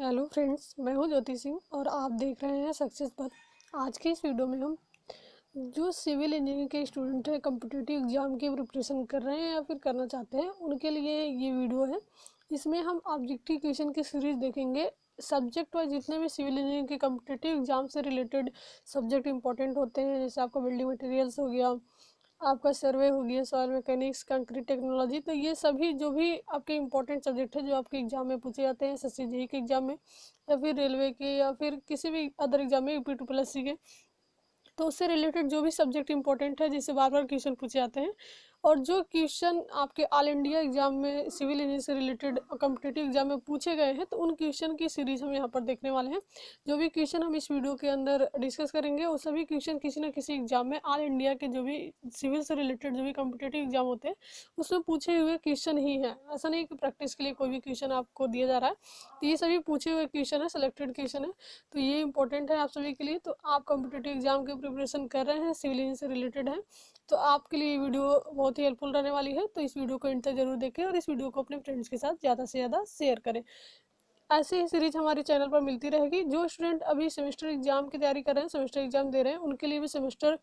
Hello friends, मैं हूं ज्योति सिंह और आप देख रहे हैं सक्सेस पथ। आज की इस वीडियो में हम जो सिविल इंजीनियरिंग के स्टूडेंट हैं, कॉम्पिटिटिव एग्जाम की प्रिपरेशन कर रहे हैं या फिर करना चाहते हैं, उनके लिए ये वीडियो है। इसमें हम ऑब्जेक्टिव क्वेश्चन की सीरीज देखेंगे। सब्जेक्ट वाइज जितने भी सिविल इंजीनियरिंग के कॉम्पिटिटिव एग्जाम से रिलेटेड सब्जेक्ट इंपॉर्टेंट होते हैं, जैसे आपका बिल्डिंग मटेरियल्स हो गया, आपका सर्वे हो गया, सॉइल मैकेनिक्स, कंक्रीट टेक्नोलॉजी, तो ये सभी जो भी आपके इंपॉर्टेंट सब्जेक्ट है जो आपके एग्जाम में पूछे जाते हैं, एसएससी जेईई के एग्जाम में या फिर रेलवे के या फिर किसी भी अदर एग्जाम में, यूपी ट्रिपल एससी के, तो उससे रिलेटेड जो भी सब्जेक्ट इंपॉर्टेंट है जिससे बार बार क्वेश्चन पूछे जाते हैं, और जो क्वेश्चन आपके ऑल इंडिया एग्जाम में सिविल इंजीनियरिंग से रिलेटेड कॉम्पिटिटिव एग्जाम में पूछे गए हैं, तो उन क्वेश्चन की सीरीज हम यहाँ पर देखने वाले हैं। जो भी क्वेश्चन हम इस वीडियो के अंदर डिस्कस करेंगे वो सभी क्वेश्चन किसी न किसी एग्जाम में ऑल इंडिया के जो भी सिविल से रिलेटेड जो भी कॉम्पिटिटिव एग्जाम होते हैं उसमें पूछे हुए क्वेश्चन ही है। ऐसा नहीं कि प्रैक्टिस के लिए कोई भी क्वेश्चन आपको दिया जा रहा है, तो ये सभी पूछे हुए क्वेश्चन है, सिलेक्टेड क्वेश्चन है, तो ये इंपॉर्टेंट है आप सभी के लिए। तो आप कॉम्पिटिटिव एग्जाम की प्रिपरेशन कर रहे हैं, सिविल इंजीनियरिंग से रिलेटेड है, तो आपके लिए वीडियो बहुत ही हेल्पफुल रहने वाली है। तो इस वीडियो को एंड तक जरूर देखें और इस वीडियो को अपने फ्रेंड्स के साथ ज़्यादा से ज़्यादा शेयर करें। ऐसे ही सीरीज हमारे चैनल पर मिलती रहेगी। जो स्टूडेंट अभी सेमेस्टर एग्जाम की तैयारी कर रहे हैं, सेमेस्टर एग्जाम दे रहे हैं, उनके लिए भी सेमेस्टर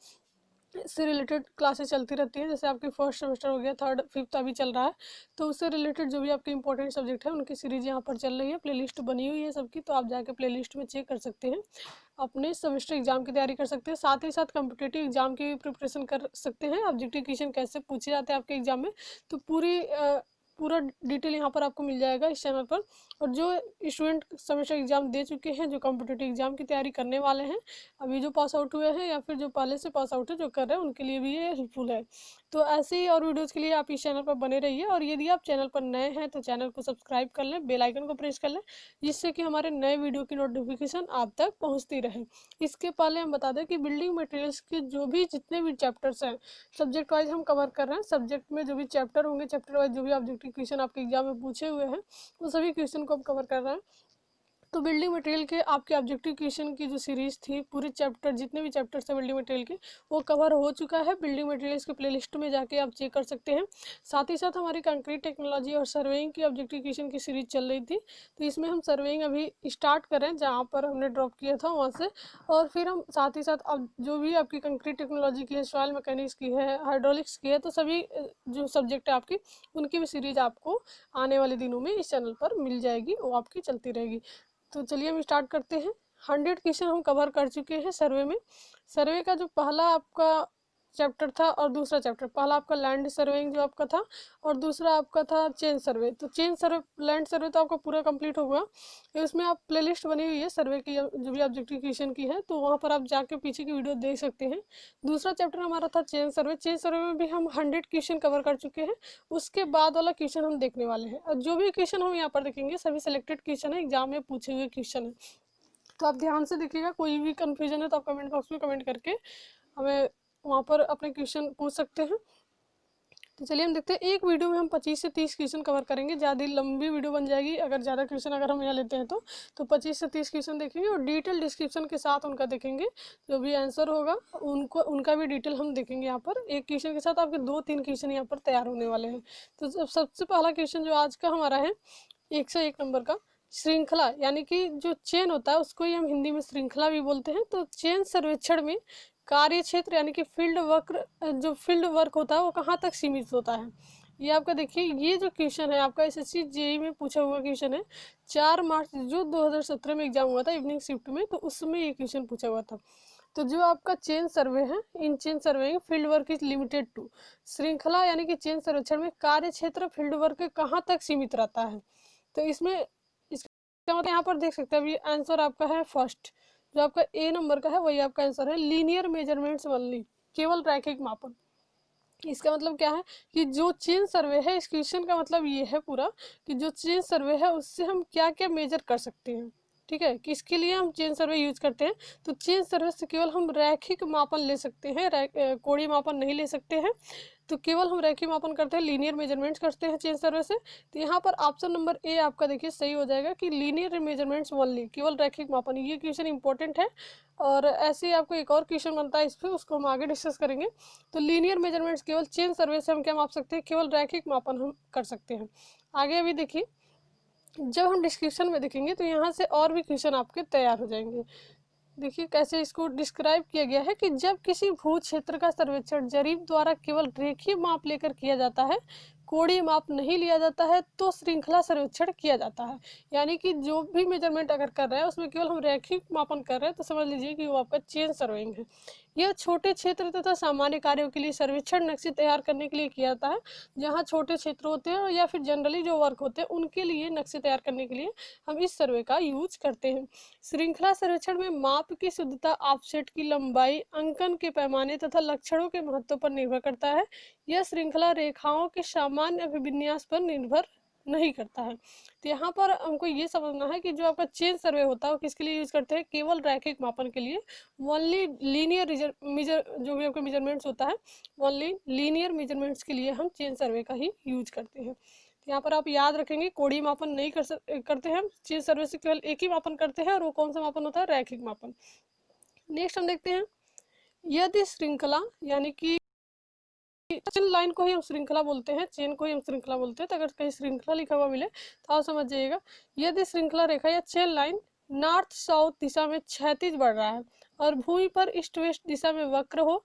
से रिलेटेड क्लासेस चलती रहती हैं। जैसे आपकी फर्स्ट सेमेस्टर हो गया, थर्ड फिफ्थ अभी चल रहा है, तो उससे रिलेटेड जो भी आपके इंपॉर्टेंट सब्जेक्ट है उनकी सीरीज यहाँ पर चल रही है। प्लेलिस्ट बनी हुई है सबकी, तो आप जाके प्लेलिस्ट में चेक कर सकते हैं, अपने सेमेस्टर एग्जाम की तैयारी कर सकते हैं, साथ ही साथ कॉम्पिटिटिव एग्जाम की भी प्रिपरेशन कर सकते हैं। ऑब्जेक्टिव क्वेश्चन कैसे पूछे जाते हैं आपके एग्जाम में, तो पूरा डिटेल यहाँ पर आपको मिल जाएगा इस चैनल पर। और जो स्टूडेंट सेमेस्टर एग्जाम दे चुके हैं, जो कॉम्पिटिटिव एग्जाम की तैयारी करने वाले हैं, अभी जो पास आउट हुए हैं या फिर जो पहले से पास आउट है जो कर रहे हैं, उनके लिए भी ये हेल्पफुल है। तो ऐसे ही और वीडियोज़ के लिए आप इस चैनल पर बने रहिए, और यदि आप चैनल पर नए हैं तो चैनल को सब्सक्राइब कर लें, बेल आइकन को प्रेस कर लें, जिससे कि हमारे नए वीडियो की नोटिफिकेशन आप तक पहुंचती रहे। इसके पहले हम बता दें कि बिल्डिंग मटेरियल्स के जो भी जितने भी चैप्टर्स हैं, सब्जेक्ट वाइज हम कवर कर रहे हैं। सब्जेक्ट में जो भी चैप्टर होंगे, चैप्टर वाइज जो भी ऑब्जेक्टिव क्वेश्चन आपके एग्जाम में पूछे हुए हैं, वो सभी क्वेश्चन को हम कवर कर रहे हैं। तो बिल्डिंग मटेरियल के आपके ऑब्जेक्टिव क्वेश्चन की जो सीरीज थी, पूरे चैप्टर जितने भी चैप्टर्स थे बिल्डिंग मटेरियल के, वो कवर हो चुका है। बिल्डिंग मटेरियल्स के प्लेलिस्ट में जाके आप चेक कर सकते हैं। साथ ही साथ हमारी कंक्रीट टेक्नोलॉजी और सर्वेइंग की ऑब्जेक्टिव क्वेश्चन की सीरीज चल रही थी, तो इसमें हम सर्वेइंग अभी स्टार्ट करें जहाँ पर हमने ड्रॉप किया था वहाँ से, और फिर हम साथ ही साथ अब जो भी आपकी कंक्रीट टेक्नोलॉजी की है, सॉइल मैकेनिक्स की है, हाइड्रोलिक्स की है, तो सभी जो सब्जेक्ट है आपकी, उनकी भी सीरीज आपको आने वाले दिनों में इस चैनल पर मिल जाएगी, वो आपकी चलती रहेगी। तो चलिए हम स्टार्ट करते हैं। 100 क्वेश्चन हम कवर कर चुके हैं सर्वे में। सर्वे का जो पहला आपका चैप्टर था और दूसरा चैप्टर, पहला आपका लैंड सर्वेइंग जो आपका था, और दूसरा आपका था चेन सर्वे। तो चेन सर्वे, लैंड सर्वे तो आपका पूरा कंप्लीट हो गया। इसमें आप प्लेलिस्ट बनी हुई है सर्वे की जो भी ऑब्जेक्टिव क्वेश्चन की है, तो वहाँ पर आप जाके पीछे की वीडियो देख सकते हैं। दूसरा चैप्टर हमारा था चेन सर्वे। चेन सर्वे में भी हम 100 क्वेश्चन कवर कर चुके हैं। उसके बाद वाला क्वेश्चन हम देखने वाले हैं, और जो भी क्वेश्चन हम यहाँ पर देखेंगे सभी सिलेक्टेड क्वेश्चन है, एग्जाम में पूछे हुए क्वेश्चन है, तो आप ध्यान से देखिएगा। कोई भी कंफ्यूजन है तो आप कमेंट बॉक्स में कमेंट करके हमें वहाँ पर अपने क्वेश्चन पूछ सकते हैं। तो चलिए हम देखते हैं। एक वीडियो में हम 25 से 30 क्वेश्चन कवर करेंगे, ज़्यादा लंबी वीडियो बन जाएगी अगर ज़्यादा क्वेश्चन अगर हम यहाँ लेते हैं तो 25 से 30 क्वेश्चन देखेंगे और डिटेल डिस्क्रिप्शन के साथ उनका देखेंगे। जो भी आंसर होगा उनका भी डिटेल हम देखेंगे। यहाँ पर एक क्वेश्चन के साथ आपके 2-3 क्वेश्चन यहाँ पर तैयार होने वाले हैं। तो सबसे पहला क्वेश्चन जो आज का हमारा है 101 नंबर का, श्रृंखला यानी कि जो चेन होता है उसको ही हम हिंदी में श्रृंखला भी बोलते हैं। तो चेन सर्वेक्षण में कार्य क्षेत्र यानी कि फील्ड वर्क, जो फील्ड वर्क होता है वो कहाँ तक सीमित होता है। ये आपका देखिए, ये जो क्वेश्चन है आपका एसएससी जेईई में पूछा हुआ क्वेश्चन है। 4 मार्च जो 2017 में एग्जाम हुआ था इवनिंग शिफ्ट में, तो उसमें ये क्वेश्चन पूछा हुआ था। तो जो आपका चेन सर्वे है, in chain survey field work is limited to, श्रृंखला यानी कि चेन सर्वेक्षण में कार्य क्षेत्र फील्ड वर्क कहाँ तक सीमित रहता है। तो इसमें इसका मतलब यहाँ पर देख सकते हैं, अभी आंसर आपका है फर्स्ट, जो आपका ए नंबर का है वही आपका आंसर है, लीनियर मेजरमेंट्स ओनली, केवल रैखिक मापन। इसका मतलब क्या है कि जो चेन सर्वे है, इस क्वेश्चन का मतलब ये है पूरा कि जो चेन सर्वे है उससे हम क्या क्या मेजर कर सकते हैं। ठीक है, कि इसके लिए हम चेन सर्वे यूज करते हैं। तो चेन सर्वे से केवल हम रैखिक मापन ले सकते हैं, कोणीय मापन नहीं ले सकते हैं। तो केवल हम रैखिक मापन करते हैं, लीनियर मेजरमेंट्स करते हैं चेन सर्वे से। तो यहाँ पर ऑप्शन नंबर ए आपका देखिए सही हो जाएगा कि लीनियर मेजरमेंट्स ओनली, केवल रैखिक मापन। ये क्वेश्चन इंपॉर्टेंट है, और ऐसे ही आपको एक और क्वेश्चन बनता है इस पर, उसको हम आगे डिस्कस करेंगे। तो लीनियर मेजरमेंट्स केवल चेन सर्वे से हम क्या माप सकते हैं, केवल रैखिक मापन हम कर सकते हैं। आगे अभी देखिए जब हम डिस्क्रिप्शन में देखेंगे तो यहाँ से और भी क्वेश्चन आपके तैयार हो जाएंगे। देखिए कैसे इसको डिस्क्राइब किया गया है कि जब किसी भू क्षेत्र का सर्वेक्षण जरीब द्वारा केवल रेखीय माप लेकर किया जाता है, कोणीय माप नहीं लिया जाता है, तो श्रृंखला सर्वेक्षण किया जाता है। यानी कि जो भी मेजरमेंट अगर कर रहे हैं उसमें केवल हम रैखिक मापन कर रहे हैं तो समझ लीजिए कि वो आपका चेन सर्वेइंग है। यह छोटे क्षेत्र तथा सामान्य कार्यों के लिए सर्वेक्षण नक्शे तैयार करने के लिए किया जाता है। जहाँ छोटे क्षेत्र होते हैं या फिर जनरली जो वर्क होते हैं उनके लिए नक्शे तैयार करने के लिए हम इस सर्वे का यूज करते हैं। श्रृंखला सर्वेक्षण में माप की शुद्धता, ऑफसेट की लंबाई, अंकन के पैमाने तथा लक्षणों के महत्व पर निर्भर करता है। यह श्रृंखला रेखाओं के सामान्य अभिविन्यास पर निर्भर नहीं करता है। तो यहाँ पर हमको ये समझना है कि जो आपका चेन सर्वे होता है वो किसके लिए यूज करते हैं, केवल रैखिक मापन के लिए। ओनली लीनियर जो भी आपका मेजरमेंट्स होता है, ओनली लीनियर मेजरमेंट्स के लिए हम चेन सर्वे का ही यूज करते हैं। तो यहाँ पर आप याद रखेंगे कोणीय मापन नहीं करते हैं, चेन सर्वे से केवल एक ही मापन करते हैं और वो कौन सा मापन होता है, रैखिक मापन। नेक्स्ट हम देखते हैं, यदि श्रृंखला यानी कि चेन लाइन को ही हम श्रृंखला बोलते हैं, चेन को ही हम श्रृंखला बोलते हैं। तो अगर कहीं श्रृंखला लिखा हुआ मिले तो आप समझ जाइएगा, यदि श्रृंखला रेखा या चेन लाइन नॉर्थ साउथ दिशा में क्षैतिज बढ़ रहा है और भूमि पर ईस्ट वेस्ट दिशा में वक्र हो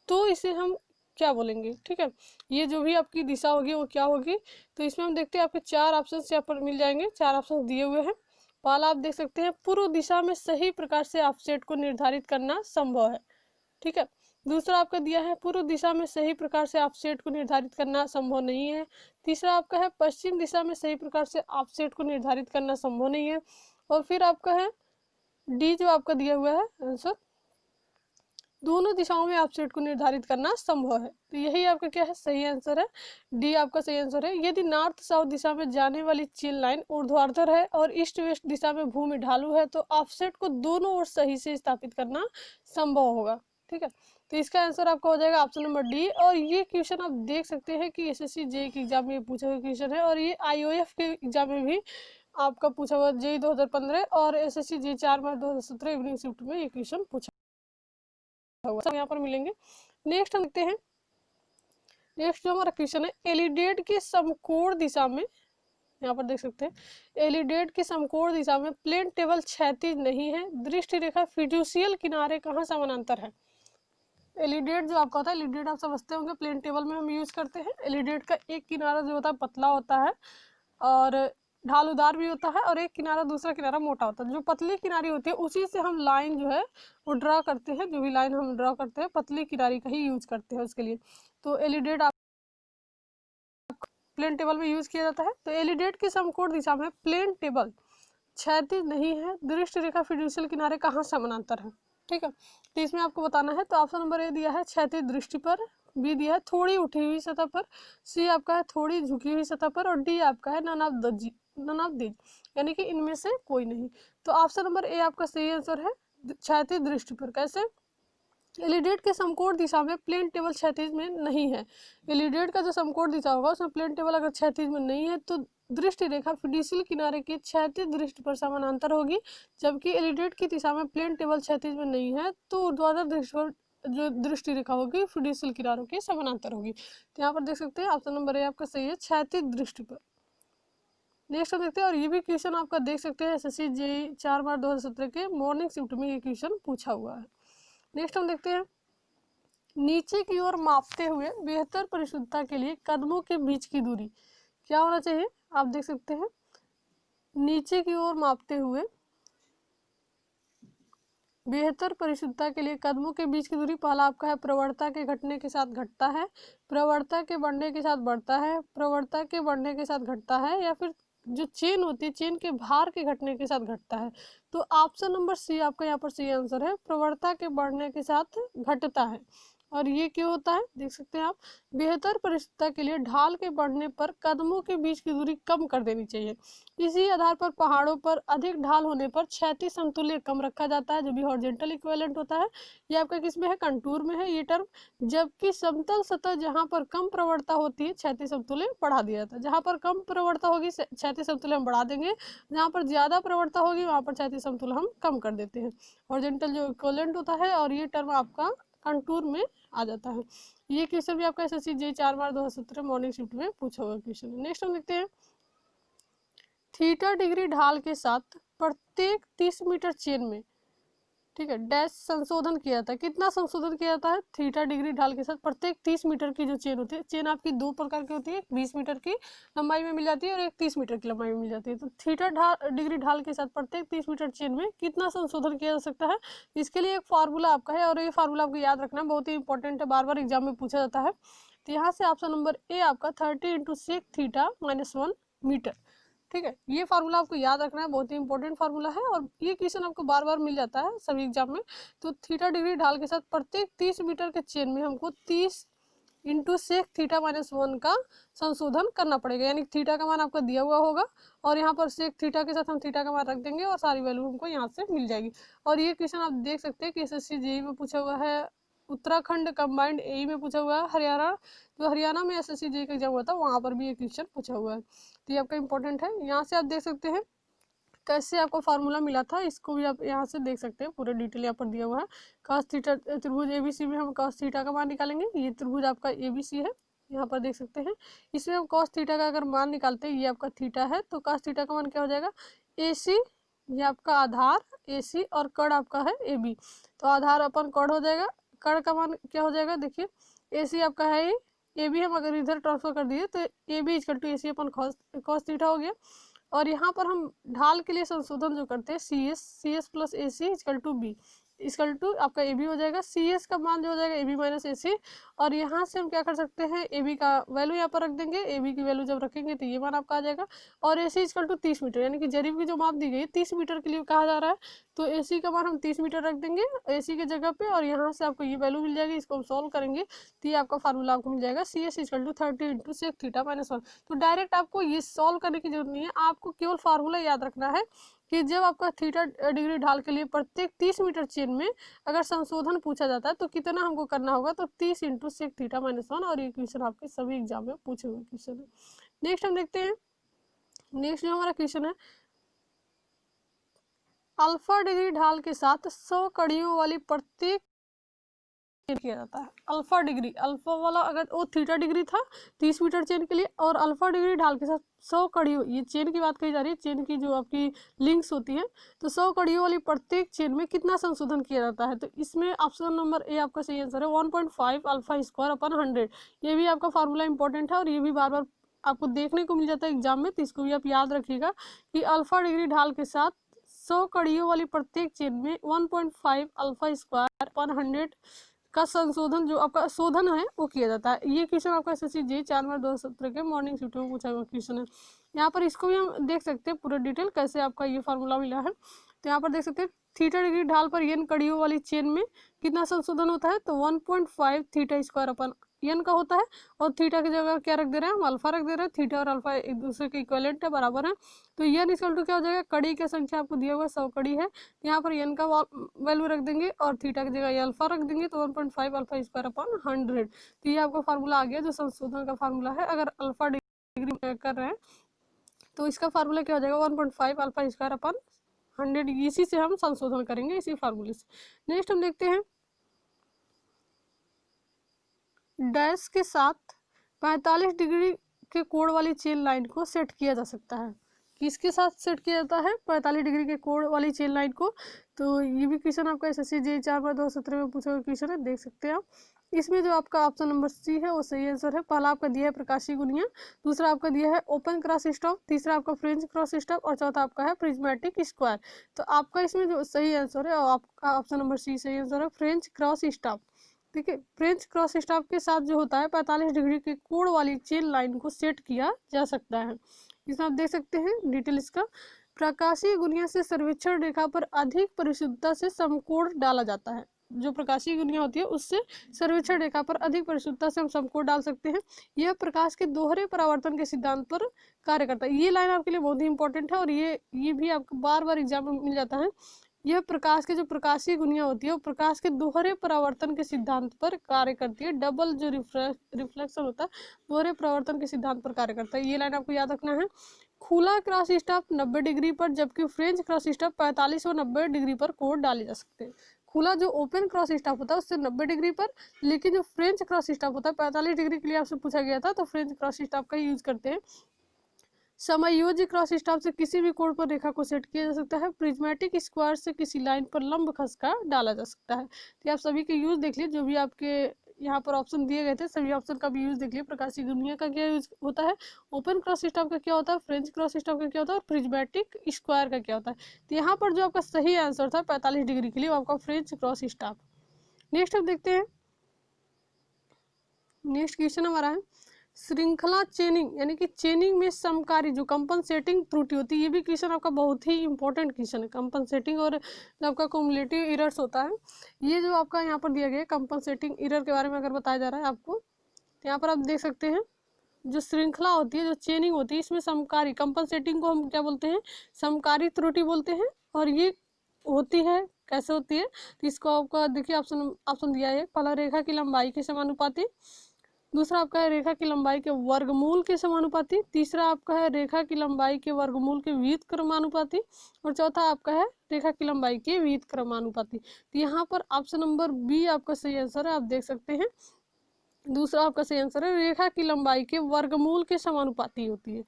तो इसे हम क्या बोलेंगे। ठीक है, ये जो भी आपकी दिशा होगी वो क्या होगी। तो इसमें हम देखते हैं आपके चार ऑप्शन यहाँ पर मिल जाएंगे, चार ऑप्शन दिए हुए हैं। पहला आप देख सकते हैं, पूर्व दिशा में सही प्रकार से ऑफसेट को निर्धारित करना संभव है। ठीक है, दूसरा आपका दिया है पूर्व दिशा में सही प्रकार से ऑफसेट को निर्धारित करना संभव नहीं है। तीसरा आपका है पश्चिम दिशा में सही प्रकार से ऑफसेट को निर्धारित करना संभव नहीं है। और फिर आपका है डी जो आपका दिया हुआ है आंसर, दोनों दिशाओं में ऑफसेट को निर्धारित करना संभव है। तो यही आपका क्या है, सही आंसर है, डी आपका सही आंसर है। यदि नॉर्थ साउथ दिशा में जाने वाली चेन लाइन ऊर्ध्वाधर है और ईस्ट वेस्ट दिशा में भूमि ढालू है तो ऑफसेट को दोनों ओर सही से स्थापित करना संभव होगा। ठीक है, तो इसका आंसर आपका हो जाएगा ऑप्शन नंबर डी। और ये क्वेश्चन आप देख सकते हैं कि एसएससी जेई के एग्जाम में पूछा हुआ क्वेश्चन है और ये आईओएफ के एग्जाम में भी आपका पूछा हुआ, जेई 2015 और एसएससी जेई 4 मार्च 2017 इवनिंग शिफ्ट में ये क्वेश्चन पूछा हुआ सब यहाँ पर मिलेंगे। नेक्स्ट हम देखते हैं, नेक्स्ट जो हमारा क्वेश्चन है, एलिडेट की समकोण दिशा में, यहाँ पर देख सकते हैं एलिडेट की समकोण दिशा में प्लेन टेबल क्षैतिज नहीं है, दृष्टि रेखा फिड्यूशियल किनारे कहाँ समानांतर है। एलिडेट जो आपका होता है, एलिडेट आप समझते होंगे प्लेन टेबल में हम यूज करते हैं। एलिडेट का एक किनारा जो होता है पतला होता है और ढालूदार भी होता है और एक किनारा दूसरा किनारा मोटा होता है। जो पतली किनारी होती है उसी से हम लाइन जो है वो ड्रा करते हैं, जो भी लाइन हम ड्रा करते हैं पतली किनारी का ही यूज करते हैं उसके लिए। तो एलिडेट आप प्लेन टेबल में यूज किया जाता है। तो एलिडेट की समकोण दिशा में प्लेन टेबल क्षैतिज नहीं है, दृष्टि रेखा फिड्यूशियल किनारे कहाँ समानांतर है। ठीक है, तो इसमें आपको बताना है। तो ऑप्शन नंबर ए दिया है क्षैतिज दृष्टि पर, बी दिया है थोड़ी उठी हुई सतह पर, सी आपका है थोड़ी झुकी हुई सतह पर और डी आपका है नन ऑफ दीज, यानी कि इनमें से कोई नहीं। तो ऑप्शन नंबर ए आपका सही आंसर है, क्षैतिज दृष्टि पर। कैसे, एलिडेट के समकोण दिशा में प्लेन टेबल क्षैतिज में नहीं है। एलिडेट का जो समकोण दिशा होगा उसमें प्लेन टेबल अगर क्षैतिज में नहीं है तो दृष्टि रेखा फिड्यूशियल किनारे के क्षैतिज दृष्टि पर समानांतर होगी। जबकि एलिडेट की दिशा में प्लेन टेबल क्षैतिज में नहीं है तो ऊर्ध्वाधर दृष्टि पर जो दृष्टि रेखा होगी फिड्यूशियल किनारों के समानांतर होगी। तो यहाँ पर देख सकते हैं ऑप्शन नंबर ए आपका सही है, क्षैतिज दृष्टि पर। नेक्स्ट हम देखते हैं, और ये भी क्वेश्चन आपका देख सकते हैं एसएससी जेई 4 मार्च 2017 के मॉर्निंग शिफ्ट में ये क्वेश्चन पूछा हुआ है। नेक्स्ट हम देखते हैं, नीचे की ओर मापते हुए बेहतर परिशुद्धता के लिए कदमों के बीच की दूरी क्या होना चाहिए। आप देख सकते हैं नीचे की ओर मापते हुए बेहतर परिशुद्धता के लिए कदमों के बीच की दूरी, पहला आपका है प्रवणता के घटने के साथ घटता है, प्रवणता के बढ़ने के साथ बढ़ता है, प्रवणता के बढ़ने के साथ घटता है, या फिर जो चेन होती है चेन के भार के घटने के साथ घटता है। तो ऑप्शन नंबर सी आपका यहाँ पर सही आंसर है, प्रवणता के बढ़ने के साथ घटता है। और ये क्यों होता है देख सकते हैं आप, बेहतर परिशुद्धता के लिए ढाल के बढ़ने पर कदमों के बीच की दूरी कम कर देनी चाहिए। इसी आधार पर पहाड़ों पर अधिक ढाल होने पर क्षैतिज समतुल्य कम रखा जाता है, जो भी हॉरिजॉन्टल इक्विवेलेंट होता है। ये आपका किस में है, कंटूर में है ये टर्म। जबकि समतल सतह जहां पर कम प्रवणता होती है क्षैतिज समतुल्य बढ़ा दिया जाता है। जहां पर कम प्रवणता होगी क्षैतिज समतुल्य हम बढ़ा देंगे, जहां पर ज्यादा प्रवणता होगी वहां पर क्षैतिज समतुल्य हम कम कर देते हैं। हॉरिजॉन्टल जो इक्विवेलेंट होता है और ये टर्म आपका कंटूर में आ जाता है। ये क्वेश्चन भी आपका एसएससी जेई 4 मार्च 2017 मॉर्निंग शिफ्ट में पूछा हुआ क्वेश्चन है। नेक्स्ट हम देखते हैं, थीटा डिग्री ढाल के साथ प्रत्येक 30 मीटर चेन में, ठीक है, डैश संशोधन किया जाता है। कितना संशोधन किया जाता है? थीटा डिग्री ढाल के साथ प्रत्येक 30 मीटर की जो चेन होती है, चेन आपकी दो प्रकार की होती है, 20 मीटर की लंबाई में मिल जाती है और एक 30 मीटर की लंबाई में मिल जाती है। तो थीटा डिग्री ढाल के साथ प्रत्येक 30 मीटर चेन में कितना संशोधन किया जा सकता है, इसके लिए एक फार्मूला आपका है और ये फार्मूला आपको याद रखना बहुत ही इंपॉर्टेंट है, बार बार एग्जाम में पूछा जाता है। तो यहाँ से ऑप्शन नंबर ए आपका 30 × sec थीटा -1 मीटर, ठीक है। ये फार्मूला आपको याद रखना है, बहुत ही इंपॉर्टेंट फार्मूला है और ये क्वेश्चन आपको बार बार मिल जाता है सभी एग्जाम में। तो थीटा डिग्री ढाल के साथ प्रत्येक 30 मीटर के चेन में हमको 30 × sec थीटा -1 का संशोधन करना पड़ेगा, यानी थीटा का मान आपका दिया हुआ होगा और यहाँ पर sec थीटा के साथ हम थीटा का मान रख देंगे और सारी वैल्यू हमको यहाँ से मिल जाएगी। और ये क्वेश्चन आप देख सकते हैं कि SSC जेईई में पूछा हुआ है, उत्तराखंड कंबाइंड एई में पूछा हुआ है, हरियाणा जो हरियाणा में SSC जेईई का एग्जाम हुआ था वहाँ पर भी ये क्वेश्चन पूछा हुआ है। तो ये आपका इंपॉर्टेंट है। यहाँ से आप देख सकते हैं कैसे आपको फार्मूला मिला था, इसको भी आप यहाँ से देख सकते हैं, पूरा डिटेल यहाँ पर दिया हुआ है। cos थीटा त्रिभुज ABC में हम cos थीटा का मान निकालेंगे, ये त्रिभुज आपका ABC है, यहाँ पर देख सकते हैं। इसमें हम cos थीटा का अगर मान निकालते हैं, ये आपका थीटा है, तो cos थीटा का मान क्या हो जाएगा? AC, ये आपका आधार AC और कड़ आपका है AB, तो आधार अपन कड़ हो जाएगा, कड़ का मान क्या हो जाएगा? देखिए AC आपका है, AB हम अगर इधर ट्रांसफर कर दिए तो AB = AC अपन cos थीटा हो गया। और यहाँ पर हम ढाल के लिए संशोधन जो करते हैं CS + AC = B आपका AB हो जाएगा। CS का मान जो हो जाएगा AB - AC, और यहाँ से हम क्या कर सकते हैं, AB का वैल्यू यहाँ पर रख देंगे, AB की वैल्यू जब रखेंगे तो ये मान आपका आ जाएगा। और AC = 30 मीटर, यानी कि जरीब की जो माप दी गई है 30 मीटर के लिए कहा जा रहा है, तो AC का मान हम 30 मीटर रख देंगे AC की जगह पे, और यहाँ से आपको ये वैल्यू मिल जाएगी। इसको हम सॉल्व करेंगे तो ये आपका फार्मूला आपको मिल जाएगा, CS = 30 × sec थीटा -1। तो डायरेक्ट आपको ये सॉल्व करने की जरूरत नहीं है, आपको केवल फार्मूला याद रखना है कि जब आपका थीटा डिग्री ढाल के लिए प्रत्येक 30 मीटर चेन में अगर संशोधन पूछा जाता है तो कितना हमको करना होगा, तो 30 × sec थीटा -1, और ये क्वेश्चन आपके सभी एग्जाम में पूछे हुए क्वेश्चन है। नेक्स्ट हम देखते हैं, नेक्स्ट जो हमारा क्वेश्चन है, अल्फा डिग्री ढाल के साथ 100 कड़ियों वाली प्रत्येक किया जाता है। अल्फा डिग्री, अल्फा वाला अगर वो थीटा डिग्री था 30 मीटर चेन के लिए, और अल्फा डिग्री ढाल के साथ 100 कड़ियों, ये चेन की बात कही जा रही है, चेन की जो आपकी लिंक्स होती है, तो 100 कड़ियों वाली प्रत्येक चेन में कितना संशोधन किया जाता है, तो इसमें ऑप्शन नंबर ए आपका सही आंसर है, 1.5 α² / 100। ये भी आपका फार्मूला इंपॉर्टेंट है और ये भी बार बार आपको देखने को मिल जाता है एग्जाम में, तो इसको भी आप याद रखिएगा कि अल्फा डिग्री ढाल के साथ 100 कड़ियों वाली प्रत्येक चेन में 1.5 α² / 100 का संशोधन जो आपका शोधन है वो किया जाता है। ये क्वेश्चन आपका SSC जेईई 4 मार्च 2017 के मॉर्निंग शिफ्ट में पूछा हुआ क्वेश्चन है। यहाँ पर इसको भी हम देख सकते हैं पूरा डिटेल कैसे आपका ये फार्मूला मिला है। तो यहाँ पर देख सकते हैं थीटा डिग्री ढाल पर n कड़ियों वाली चेन में कितना संशोधन होता है, तो 1.5 θ² n का होता है, और थीटा की जगह क्या रख दे रहे हैं, हम अल्फा रख दे रहे हैं। थीटा और अल्फा एक दूसरे के इक्विवेलेंट है, बराबर है, तो n = क्या हो जाएगा, कड़ी की संख्या आपको दिया हुआ 100 कड़ी है, यहाँ पर n का वैल्यू रख देंगे और थीटा की जगह अल्फा रख देंगे, तो 1.5 α² / 100। तो ये आपका फार्मूला आ गया जो संशोधन का फार्मूला है। अगर अल्फा डिग्री कर रहे हैं तो इसका फार्मूला क्या हो जाएगा, 1.5 α² / 100। इसी से हम संशोधन करेंगे, इसी फार्मूले से। नेक्स्ट हम देखते हैं, डैश के साथ 45 डिग्री के कोण वाली चेन लाइन को सेट किया जा सकता है। किसके साथ सेट किया जाता है, 45 डिग्री के कोण वाली चेन लाइन को। तो ये भी क्वेश्चन आपका SSC जेईई 4 मार्च 2017 में पूछा हुआ क्वेश्चन है, देख सकते हैं आप। इसमें जो आपका ऑप्शन नंबर सी है वो सही आंसर है। पहला आपका दिया है प्रकाशीय गुनिया, दूसरा आपका दिया है ओपन क्रॉस स्टॉप, तीसरा आपका फ्रेंच क्रॉस स्टॉप, और चौथा आपका है प्रिज्मेटिक स्क्वायर। तो आपका इसमें जो सही आंसर है आपका ऑप्शन नंबर सी सही आंसर है, फ्रेंच क्रॉस स्टॉप। ठीक है, फ्रेंच क्रॉस स्टॉप के साथ जो होता है 45 डिग्री के कोण वाली चेन लाइन को सेट किया जा सकता है। इसमें आप देख सकते हैं डिटेल इसका, प्रकाशीय गुनिया से सर्वेक्षण रेखा पर अधिक परिशुद्धता से समकोण डाला जाता है। जो प्रकाशीय गुनिया होती है उससे सर्वेक्षण रेखा पर अधिक परिशुद्धता से हम समकोण डाल सकते हैं। यह प्रकाश के दोहरे परावर्तन के सिद्धांत पर कार्य करता है। ये लाइन आपके लिए बहुत ही इंपॉर्टेंट है और ये भी आपको बार बार एग्जाम में मिल जाता है। यह प्रकाश के जो प्रकाशीय गुनिया होती है वो प्रकाश के दोहरे परावर्तन के सिद्धांत पर कार्य करती है। डबल जो रिफ्लेक्शन होता है दोहरे परावर्तन के सिद्धांत पर कार्य करता है। ये लाइन आपको याद रखना है। खुला क्रॉस स्टॉप 90 डिग्री पर, जबकि फ्रेंच क्रॉस स्टॉप 45 और 90 डिग्री पर कोण डाले जा सकते हैं। खुला जो ओपन क्रॉस स्टॉप होता है उससे 90 डिग्री पर, लेकिन जो फ्रेंच क्रॉस स्टॉप होता है 45 डिग्री के लिए आपसे पूछा गया था, तो फ्रेंच क्रॉस स्टॉप का यूज करते हैं। समायोज्य क्रॉस स्टाफ से किसी भी कोण पर रेखा को सेट किया जा सकता है। प्रिज्मेटिक स्क्वायर से किसी लाइन पर लंब खसका डाला जा सकता है। तो आप सभी के यूज देख लीजिए, जो भी आपके यहाँ पर ऑप्शन दिए गए थे सभी ऑप्शन का भी यूज देख लीजिए। प्रकाशीय दुनिया का क्या यूज होता है, ओपन क्रॉस स्टाफ का क्या होता है, फ्रेंच क्रॉस स्टाफ का क्या होता है और प्रिज्मेटिक स्क्वायर का क्या होता है। तो यहाँ पर जो आपका सही आंसर था 45 डिग्री के लिए, वो आपका फ्रेंच क्रॉस स्टाफ। नेक्स्ट अब देखते हैं, नेक्स्ट क्वेश्चन हमारा है श्रृंखला चेनिंग यानी कि चेनिंग में समकारी जो कंपनसेटिंग त्रुटि होती है। ये भी क्वेश्चन आपका बहुत ही इंपॉर्टेंट क्वेश्चन है। कंपनसेटिंग और जो आपका कुमुलेटिव एरर्स होता है, ये जो आपका यहाँ पर दिया गया है कंपनसेटिंग एरर के बारे में अगर बताया जा रहा है आपको, तो यहाँ पर आप देख सकते हैं जो श्रृंखला होती है, जो चेनिंग होती है, इसमें समकारी, कंपनसेटिंग को हम क्या बोलते हैं, समकारी त्रुटि बोलते हैं। और ये होती है कैसे होती है, तो इसको आपका देखिए ऑप्शन दिया है। पहला रेखा की लंबाई के समानुपाती, दूसरा आपका है रेखा की लंबाई के वर्गमूल के समानुपाती, तीसरा आपका है रेखा की लंबाई के वर्गमूल के व्युत्क्रमानुपाती, और चौथा आपका है रेखा की लंबाई के व्युत्क्रमानुपाती। तो यहाँ पर ऑप्शन नंबर बी आपका सही आंसर है, आप देख सकते हैं। दूसरा आपका सही आंसर है रेखा की लंबाई के वर्गमूल के समानुपाती होती है।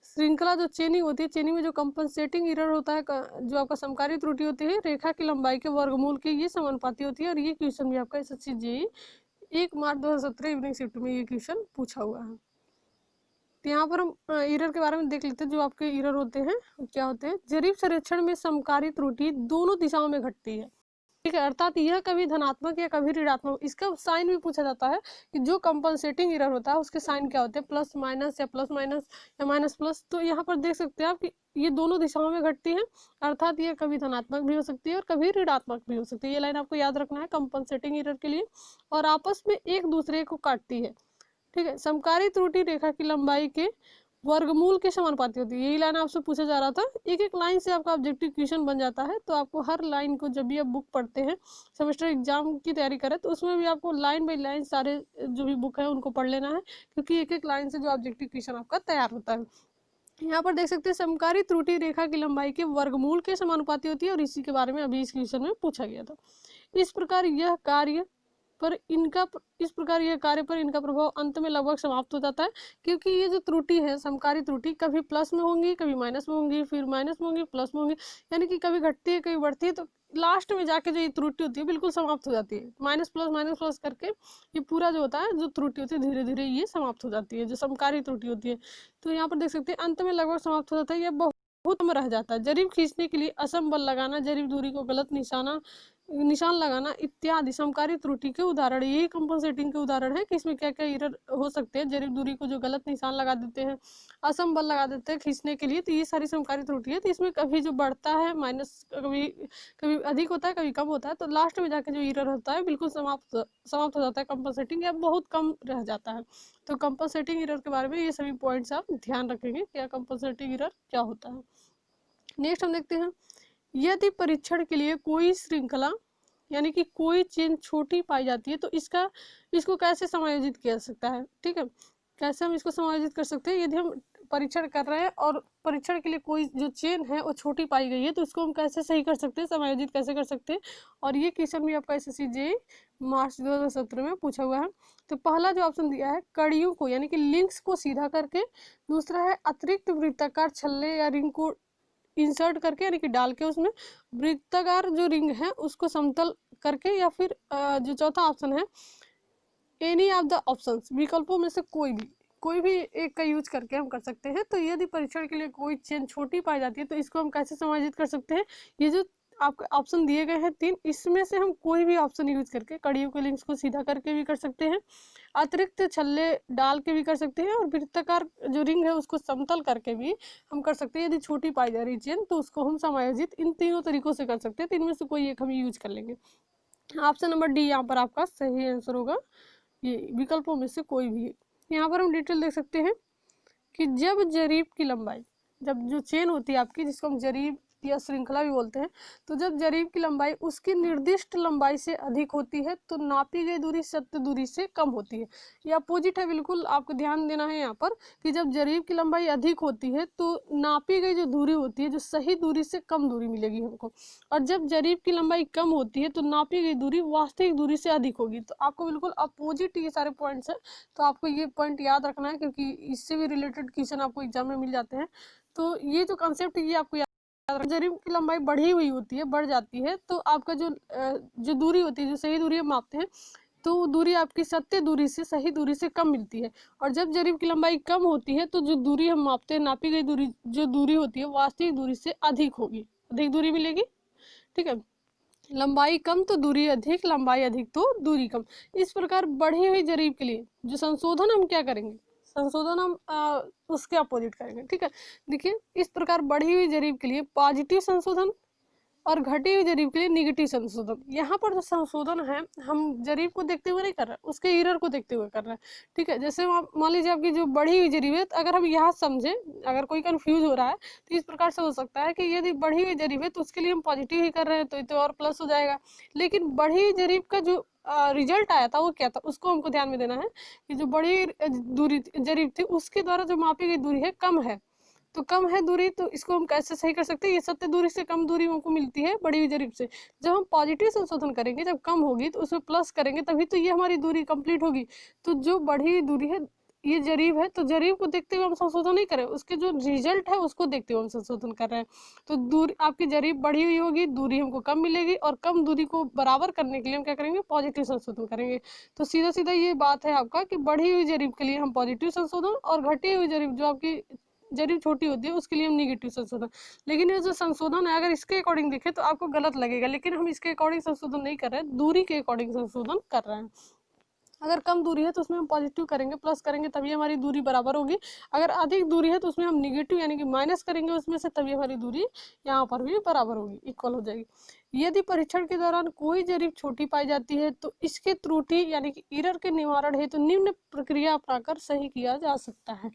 श्रृंखला जो चेनिंग होती है, चेनिंग में जो कंपनसेटिंग एरर होता है, जो आपका समकारी त्रुटि होती है, रेखा की लंबाई के वर्गमूल के ये समानुपाती होती है। और ये क्वेश्चन भी आपका SSC JEE 1 मार्च 2017 इवनिंग शिफ्ट में ये क्वेश्चन पूछा हुआ है। तो यहाँ पर हम एरर के बारे में देख लेते हैं। जो आपके एरर होते हैं क्या होते हैं, जरीब संरेखण में समकारी त्रुटि दोनों दिशाओं में घटती है, ठीक है, अर्थात यह कभी धनात्मक या कभी ऋणात्मक, इसका साइन भी पूछा जाता है कि जो कंपनसेटिंग एरर होता है उसके साइन क्या होते हैं, प्लस माइनस या प्लस माइनस या माइनस प्लस। तो यहाँ पर देख सकते हैं आप कि ये दोनों दिशाओं में घटती है, अर्थात ये कभी धनात्मक भी हो सकती है और कभी ऋणात्मक भी हो सकती है। ये लाइन आपको याद रखना है कंपनसेटिंग एरर के लिए, और आपस में एक दूसरे को काटती है, ठीक है। समकारी त्रुटि रेखा की लंबाई के वर्गमूल के समानुपाती होती है। यही लाइन आपसे पूछा जा रहा था। एक एक लाइन से आपका ऑब्जेक्टिव क्वेश्चन बन जाता है। तो आपको हर लाइन को जब भी आप बुक पढ़ते हैं, सेमेस्टर एग्जाम की तैयारी करें, तो उसमें भी आपको लाइन बाई लाइन सारे जो भी बुक है उनको पढ़ लेना है, क्योंकि एक एक लाइन से जो ऑब्जेक्टिव क्वेश्चन आपका तैयार होता है। यहाँ पर देख सकते हैं समकारी त्रुटि रेखा की लंबाई के वर्गमूल के समानुपाती होती है, और इसी के बारे में अभी इस क्वेश्चन में पूछा गया था। इस प्रकार यह कार्य पर इनका प्रभाव अंत में लगभग समाप्त हो जाता है, क्योंकि ये जो त्रुटि है समकारी त्रुटि कभी प्लस में होंगी, कभी माइनस में होंगी, फिर माइनस में होंगी, प्लस में होंगी, यानी कि कभी घटती है कभी बढ़ती है। तो लास्ट में जाके जो ये त्रुटि होती है बिल्कुल समाप्त हो जाती है। माइनस प्लस करके ये पूरा जो होता है, जो त्रुटि होती है, धीरे धीरे ये समाप्त हो जाती है, जो समकारी त्रुटि होती है। तो यहाँ पर देख सकते हैं अंत में लगभग समाप्त हो जाता है, यह बहुत कम रह जाता है। जरीब खींचने के लिए असम बल लगाना, जरीब दूरी को गलत निशान लगाना इत्यादि समकारी त्रुटि के उदाहरण। ये कंपनसेटिंग के उदाहरण है कि इसमें क्या क्या एरर हो सकते हैं। जरीब दूरी को जो गलत निशान लगा देते हैं, असम बल लगा देते हैं खींचने के लिए, तो ये सारी समकारी त्रुटि है। तो इसमें कभी जो बढ़ता है माइनस, कभी कभी अधिक होता है, कभी कम होता है। तो लास्ट में जाके जो एरर होता है बिल्कुल समाप्त हो जाता है कंपनसेटिंग, या बहुत कम रह जाता है। तो कंपनसेटिंग एरर के बारे में ये सभी पॉइंट्स आप ध्यान रखेंगे, क्या कंपनसेटिंग एरर क्या होता है। नेक्स्ट हम देखते हैं, यदि परीक्षण के लिए कोई श्रृंखला यानी कि कोई चेन छोटी पाई जाती है, तो इसको कैसे समायोजित किया जा सकता है, ठीक है। कैसे हम इसको समायोजित कर सकते हैं, यदि हम परीक्षण कर रहे हैं और परीक्षण के लिए कोई जो चेन है वो छोटी पाई गई है, तो इसको हम कैसे सही कर सकते हैं, समायोजित कैसे कर सकते हैं। और ये क्वेश्चन भी आपका SSC JEE मार्च 2017 में पूछा हुआ है। तो पहला जो ऑप्शन दिया है कड़ियों को यानी कि लिंक्स को सीधा करके, दूसरा है अतिरिक्त वृत्ताकार छल्ले या रिंग को इंसर्ट करके यानी कि डाल के उसमें वृत्ताकार जो रिंग है उसको समतल करके, या फिर जो चौथा ऑप्शन है एनी ऑफ द ऑप्शंस, विकल्पों में से कोई भी एक का यूज करके हम कर सकते हैं। तो यदि परीक्षण के लिए कोई चेन छोटी पाई जाती है, तो इसको हम कैसे समायोजित कर सकते हैं। ये जो आपके ऑप्शन दिए गए हैं 3, इसमें से हम कोई भी ऑप्शन यूज करके कड़ियों के लिंक्स को सीधा करके भी कर सकते हैं, अतिरिक्त छल्ले डाल के भी कर सकते हैं, और वृत्ताकार जो रिंग है उसको समतल करके भी हम कर सकते हैं। यदि छोटी पाई जा रही चेन तो उसको हम समायोजित इन तीनों तरीकों से कर सकते हैं। तो इनमें से कोई एक हम यूज कर लेंगे। ऑप्शन नंबर डी यहाँ पर आपका सही आंसर होगा, ये विकल्पों में से कोई भी। यहाँ पर हम डिटेल देख सकते हैं कि जब जरीब की लंबाई, जब जो चेन होती है आपकी जिसको हम जरीब या श्रृंखला भी बोलते हैं। तो जब जरीब की लंबाई उसकी निर्दिष्ट लंबाई से अधिक होती है तो नापी गई दूरी सत्य दूरी से कम होती है। ये अपोजिट है, बिल्कुल आपको ध्यान देना है यहाँ पर कि जब जरीब की लंबाई अधिक होती है तो नापी गई जो दूरी होती है, जो सही दूरी से कम दूरी मिलेगी हमको, और जब जरीब की लंबाई कम होती है तो नापी गई दूरी वास्तविक दूरी से अधिक होगी। तो आपको बिल्कुल अपोजिट ये सारे पॉइंट्स हैं, तो आपको ये पॉइंट याद रखना है क्योंकि इससे भी रिलेटेड क्वेश्चन आपको एग्जाम में मिल जाते हैं। तो ये जो कॉन्सेप्ट है ये आपको याद रखना। जरीब की लंबाई बढ़ी हुई होती है, बढ़ जाती है, तो आपका जो दूरी होती है, जो सही दूरी हम मापते हैं, तो दूरी आपकी सत्य दूरी से सही दूरी से कम मिलती है। और जब जरीब की लंबाई कम होती है तो जो दूरी हम मापते हैं, नापी गई दूरी जो दूरी होती है वास्तविक दूरी से अधिक होगी, अधिक दूरी मिलेगी। ठीक है, लंबाई कम तो दूरी अधिक, लंबाई अधिक तो दूरी कम। इस प्रकार बढ़ी हुई जरीब के लिए जो संशोधन हम क्या करेंगे, संशोधन हम उसके अपोजिट करेंगे। ठीक है, देखिए इस प्रकार बढ़ी हुई जरीब के लिए पॉजिटिव संशोधन और घटी हुई जरीब के लिए निगेटिव संशोधन। यहाँ पर जो संशोधन है हम जरीब को देखते हुए नहीं कर रहे, उसके एरर को देखते हुए कर रहे हैं। ठीक है, जैसे मान लीजिए आपकी जो बढ़ी हुई जरीब है, तो अगर हम यहाँ समझे, अगर कोई कंफ्यूज हो रहा है तो इस प्रकार से हो सकता है कि यदि बढ़ी हुई जरीब है तो उसके लिए हम पॉजिटिव ही कर रहे हैं तो ये तो और प्लस हो जाएगा, लेकिन बढ़ी हुई जरीब का जो रिजल्ट आया था वो क्या था, उसको हमको ध्यान में देना है कि जो बड़ी दूरी जरीब थी उसके द्वारा जो मापी गई दूरी है कम है, तो कम है दूरी, तो इसको हम कैसे सही कर सकते हैं, ये सत्य दूरी से कम दूरी हमको मिलती है बड़ी हुई जरीब से। जब हम पॉजिटिव संशोधन करेंगे, जब कम होगी तो उसमें प्लस करेंगे तभी तो ये हमारी दूरी कंप्लीट होगी। तो जो बढ़ी हुई दूरी है ये जरीब है, तो जरीब को देखते हुए हम संशोधन नहीं करें, उसके जो रिजल्ट है उसको देखते हुए हम संशोधन कर रहे हैं। तो दूरी आपकी जरीब बढ़ी हुई होगी, दूरी हमको कम मिलेगी, और कम दूरी को बराबर करने के लिए हम क्या करेंगे, पॉजिटिव संशोधन करेंगे। तो सीधा सीधा ये बात है आपका कि बढ़ी हुई जरीब के लिए हम पॉजिटिव संशोधन, और घटी हुई जरीब जो आपकी जरीब छोटी होती है उसके लिए हम निगेटिव संशोधन। लेकिन ये जो संशोधन है अगर इसके अकॉर्डिंग देखें तो आपको गलत लगेगा, लेकिन हम इसके अकॉर्डिंग संशोधन नहीं कर रहे हैं, दूरी के अकॉर्डिंग संशोधन कर रहे हैं। अगर कम दूरी है तो उसमें हम पॉजिटिव करेंगे, प्लस करेंगे, तभी हमारी दूरी बराबर होगी। अगर अधिक दूरी है तो उसमें हम निगेटिव यानी कि माइनस करेंगे उसमें से, तभी हमारी दूरी यहाँ पर भी बराबर होगी, इक्वल हो जाएगी। यदि परीक्षण के दौरान कोई जरीब छोटी पाई जाती है तो इसके त्रुटि यानी कि एरर के निवारण हेतु निम्न प्रक्रिया अपनाकर सही किया जा सकता है।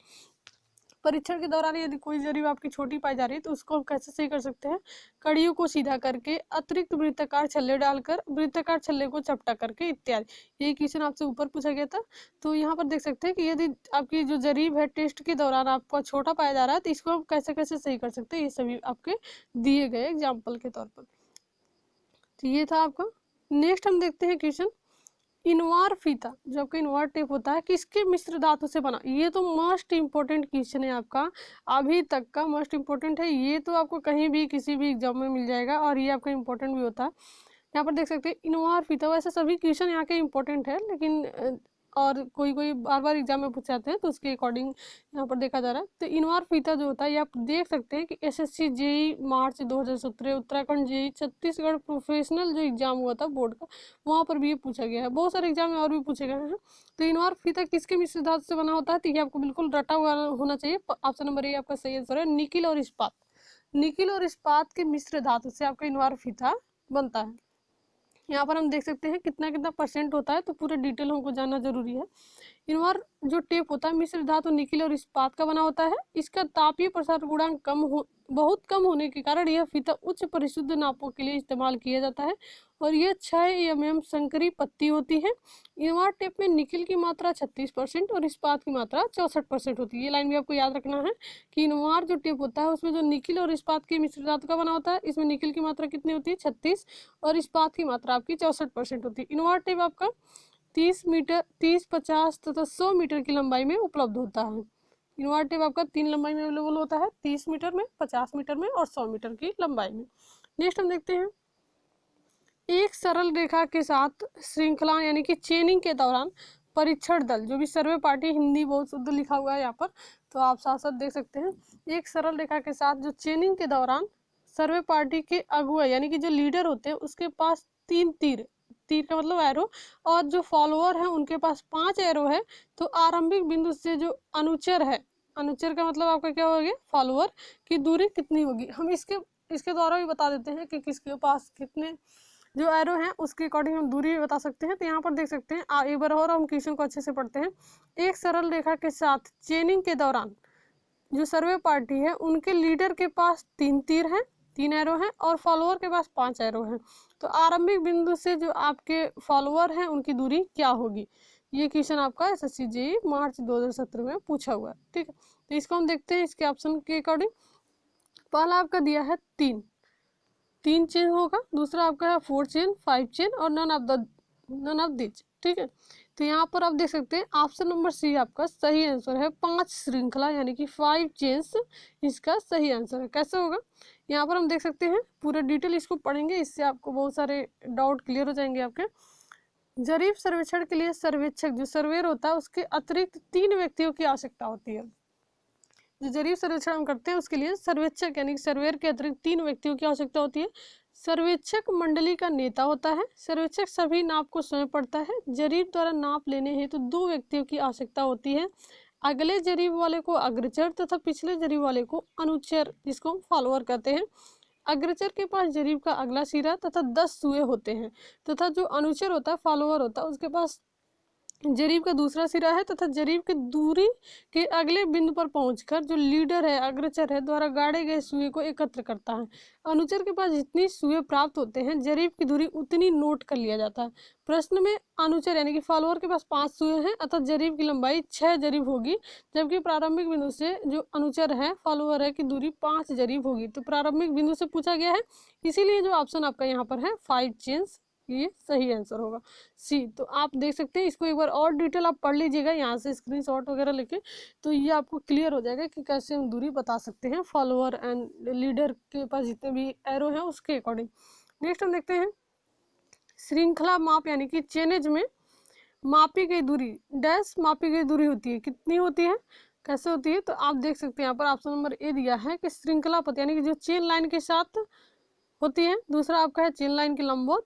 परीक्षण के दौरान यदि कोई जरीब आपकी छोटी पाई जा रही है तो उसको हम कैसे सही कर सकते हैं, कड़ियों को सीधा करके, अतिरिक्त वृत्ताकार छल्ले डालकर, वृत्ताकार छल्ले को चपटा करके इत्यादि। ये क्वेश्चन आपसे ऊपर पूछा गया था। तो यहाँ पर देख सकते हैं कि यदि आपकी जो जरीब है टेस्ट के दौरान आपका छोटा पाया जा रहा है तो इसको हम कैसे कैसे सही कर सकते हैं, ये सभी आपके दिए गए एग्जाम्पल के तौर पर। तो ये था आपका। नेक्स्ट हम देखते हैं क्वेश्चन, इनवार फीता जो आपका इनवार टेप होता है किसके मिश्र धातु से बना। ये तो मोस्ट इंपॉर्टेंट क्वेश्चन है आपका, अभी तक का मोस्ट इंपॉर्टेंट है। ये तो आपको कहीं भी किसी भी एग्जाम में मिल जाएगा और ये आपका इंपॉर्टेंट भी होता है। यहाँ पर देख सकते हैं इनवार फीता, वैसे सभी क्वेश्चन यहाँ के इंपॉर्टेंट है, लेकिन और कोई कोई बार बार एग्जाम में पूछ जाते हैं तो उसके अकॉर्डिंग यहाँ पर देखा जा रहा है। तो इनवार फीता जो होता है ये आप देख सकते हैं कि एसएससी जेई मार्च 2017, उत्तराखंड जेई, छत्तीसगढ़ प्रोफेशनल जो एग्जाम हुआ था बोर्ड का, वहाँ पर भी ये पूछा गया है। बहुत सारे एग्जाम में और भी पूछे गए हैं। तो इनवार फीता किसके मिश्र धातु से बना होता है, तो ये आपको बिल्कुल रटा हुआ होना चाहिए। ऑप्शन नंबर ए आपका सही आंसर है, निकिल और इस्पात। निकिल और इस्पात के मिश्र धातु से आपका इनवार फीता बनता है। यहाँ पर हम देख सकते हैं कितना कितना परसेंट होता है, तो पूरे डिटेल हमको जानना जरूरी है। इनवार जो टेप होता है मिश्र धातु निकिल और इस्पात का बना होता है। इसका तापीय प्रसार गुणांक बहुत कम होने के कारण यह फीता उच्च परिशुद्ध नापों के लिए इस्तेमाल किया जाता है और यह 6 mm संकरी पत्ती होती है। इनवार टेप में निकिल की मात्रा 36% और इस्पात की मात्रा 64% होती है। ये लाइन भी आपको याद रखना है कि इनवार जो टेप होता है उसमें जो निकिल और इस्पात के मिश्र धातु का बना होता है, इसमें निकिल की मात्रा कितनी होती है 36 और इस्पात की मात्रा आपकी 64% होती है। इनवार टेप आपका 30 मीटर, 30, 50 तथा 100 मीटर की लंबाई में उपलब्ध होता है। इनवार टेप आपका 3 लंबाई में अवेलेबल होता है, 30 मीटर में, 50 मीटर में और 100 मीटर की लंबाई में। नेक्स्ट हम देखते हैं, एक सरल रेखा के साथ श्रृंखला यानी कि चेनिंग के दौरान परीक्षण दल, जो भी सर्वे पार्टी, हिंदी बहुत शुद्ध लिखा हुआ है यहाँ पर तो आप साथ साथ देख सकते हैं। एक सरल रेखा के साथ जो चेनिंग के दौरान सर्वे पार्टी के अगुआ यानी कि जो लीडर होते हैं उसके पास 3 तीर, तीर का मतलब एरो, और जो फॉलोअर है उनके पास 5 एरो है। तो आरंभिक बिंदु से जो अनुचर है, अनुचर का मतलब आपका क्या होगा, फॉलोअर की दूरी कितनी होगी, हम इसके द्वारा भी बता देते हैं कि किसके पास कितने जो एरो हैं उसके अकॉर्डिंग हम दूरी भी बता सकते हैं। तो यहाँ पर देख सकते हैं, एक बार और हम क्वेश्चन को अच्छे से पढ़ते हैं। एक सरल रेखा के साथ चेनिंग के दौरान जो सर्वे पार्टी है उनके लीडर के पास 3 तीर हैं, 3 एरो हैं और फॉलोअर के पास 5 एरो हैं। तो आरंभिक बिंदु से जो आपके फॉलोअर हैं उनकी दूरी क्या होगी? ये क्वेश्चन आपका SSC JEE मार्च 2017 में पूछा हुआ है। ठीक है, तो इसको हम देखते हैं इसके ऑप्शन के अकॉर्डिंग। पहला आपका दिया है 3 चेन होगा, दूसरा आपका है 4 चेन, 5 चेन और नन ऑफ दिस। ठीक है, तो यहाँ पर आप देख सकते हैं ऑप्शन नंबर सी आपका सही आंसर है। 5 श्रृंखला यानी कि 5 चेन्स इसका सही आंसर है। कैसे होगा यहाँ पर हम देख सकते हैं, पूरा डिटेल इसको पढ़ेंगे, इससे आपको बहुत सारे डाउट क्लियर हो जाएंगे आपके। जरीब सर्वेक्षण के लिए सर्वेक्षक जो सर्वेयर होता है उसके अतिरिक्त 3 व्यक्तियों की आवश्यकता होती है। जो जरीब सर्वेक्षण हम करते हैं उसके लिए सर्वेक्षक यानी सर्वेयर के अतिरिक्त 3 व्यक्तियों की आवश्यकता होती है। सर्वेक्षक मंडली का नेता होता है। सर्वेक्षक सभी नाप को स्वयं पढ़ता है। जरीब द्वारा नाप लेने हेतु तो 2 व्यक्तियों की आवश्यकता होती है। अगले जरीब वाले को अग्रचर तथा पिछले जरीब वाले को अनुचर, जिसको हम फॉलोअर कहते हैं। अग्रचर के पास जरीब का अगला सिरा तथा 10 सुए होते हैं तथा जो अनुचर होता है, फॉलोअर होता है, उसके पास जरीब का दूसरा सिरा है तथा जरीब की दूरी के अगले बिंदु पर पहुंचकर जो लीडर है, अग्रचर है, द्वारा गाड़े गए सुए को एकत्र करता है। अनुचर के पास जितनी सुए प्राप्त होते हैं जरीब की दूरी उतनी नोट कर लिया जाता है। प्रश्न में अनुचर यानी कि फॉलोअर के पास 5 सुए हैं अतः जरीब की लंबाई 6 जरीब होगी, जबकि प्रारंभिक बिंदु से जो अनुचर है, फॉलोअर है, की दूरी 5 जरीब होगी। तो प्रारंभिक बिंदु से पूछा गया है, इसीलिए जो ऑप्शन आपका यहाँ पर है 5 चेन्स, ये सही आंसर होगा सी। तो आप देख सकते हैं, इसको एक बार और डिटेल आप पढ़ लीजिएगा यहाँ से स्क्रीनशॉट वगैरह लेके, तो ये आपको क्लियर हो जाएगा कि कैसे हम दूरी बता सकते हैं फॉलोअर एंड लीडर के पास जितने भी एरो हैं उसके अकॉर्डिंग। नेक्स्ट हम देखते हैं श्रृंखला माप यानी कि चेनेज में मापी गई दूरी डैश मापी गई दूरी होती है, कितनी होती है, कैसे होती है? तो आप देख सकते हैं यहाँ पर ऑप्शन नंबर ए दिया है कि श्रृंखला पथ यानी कि जो चेन लाइन के साथ होती है। दूसरा आपका है चेन लाइन के लंबवत,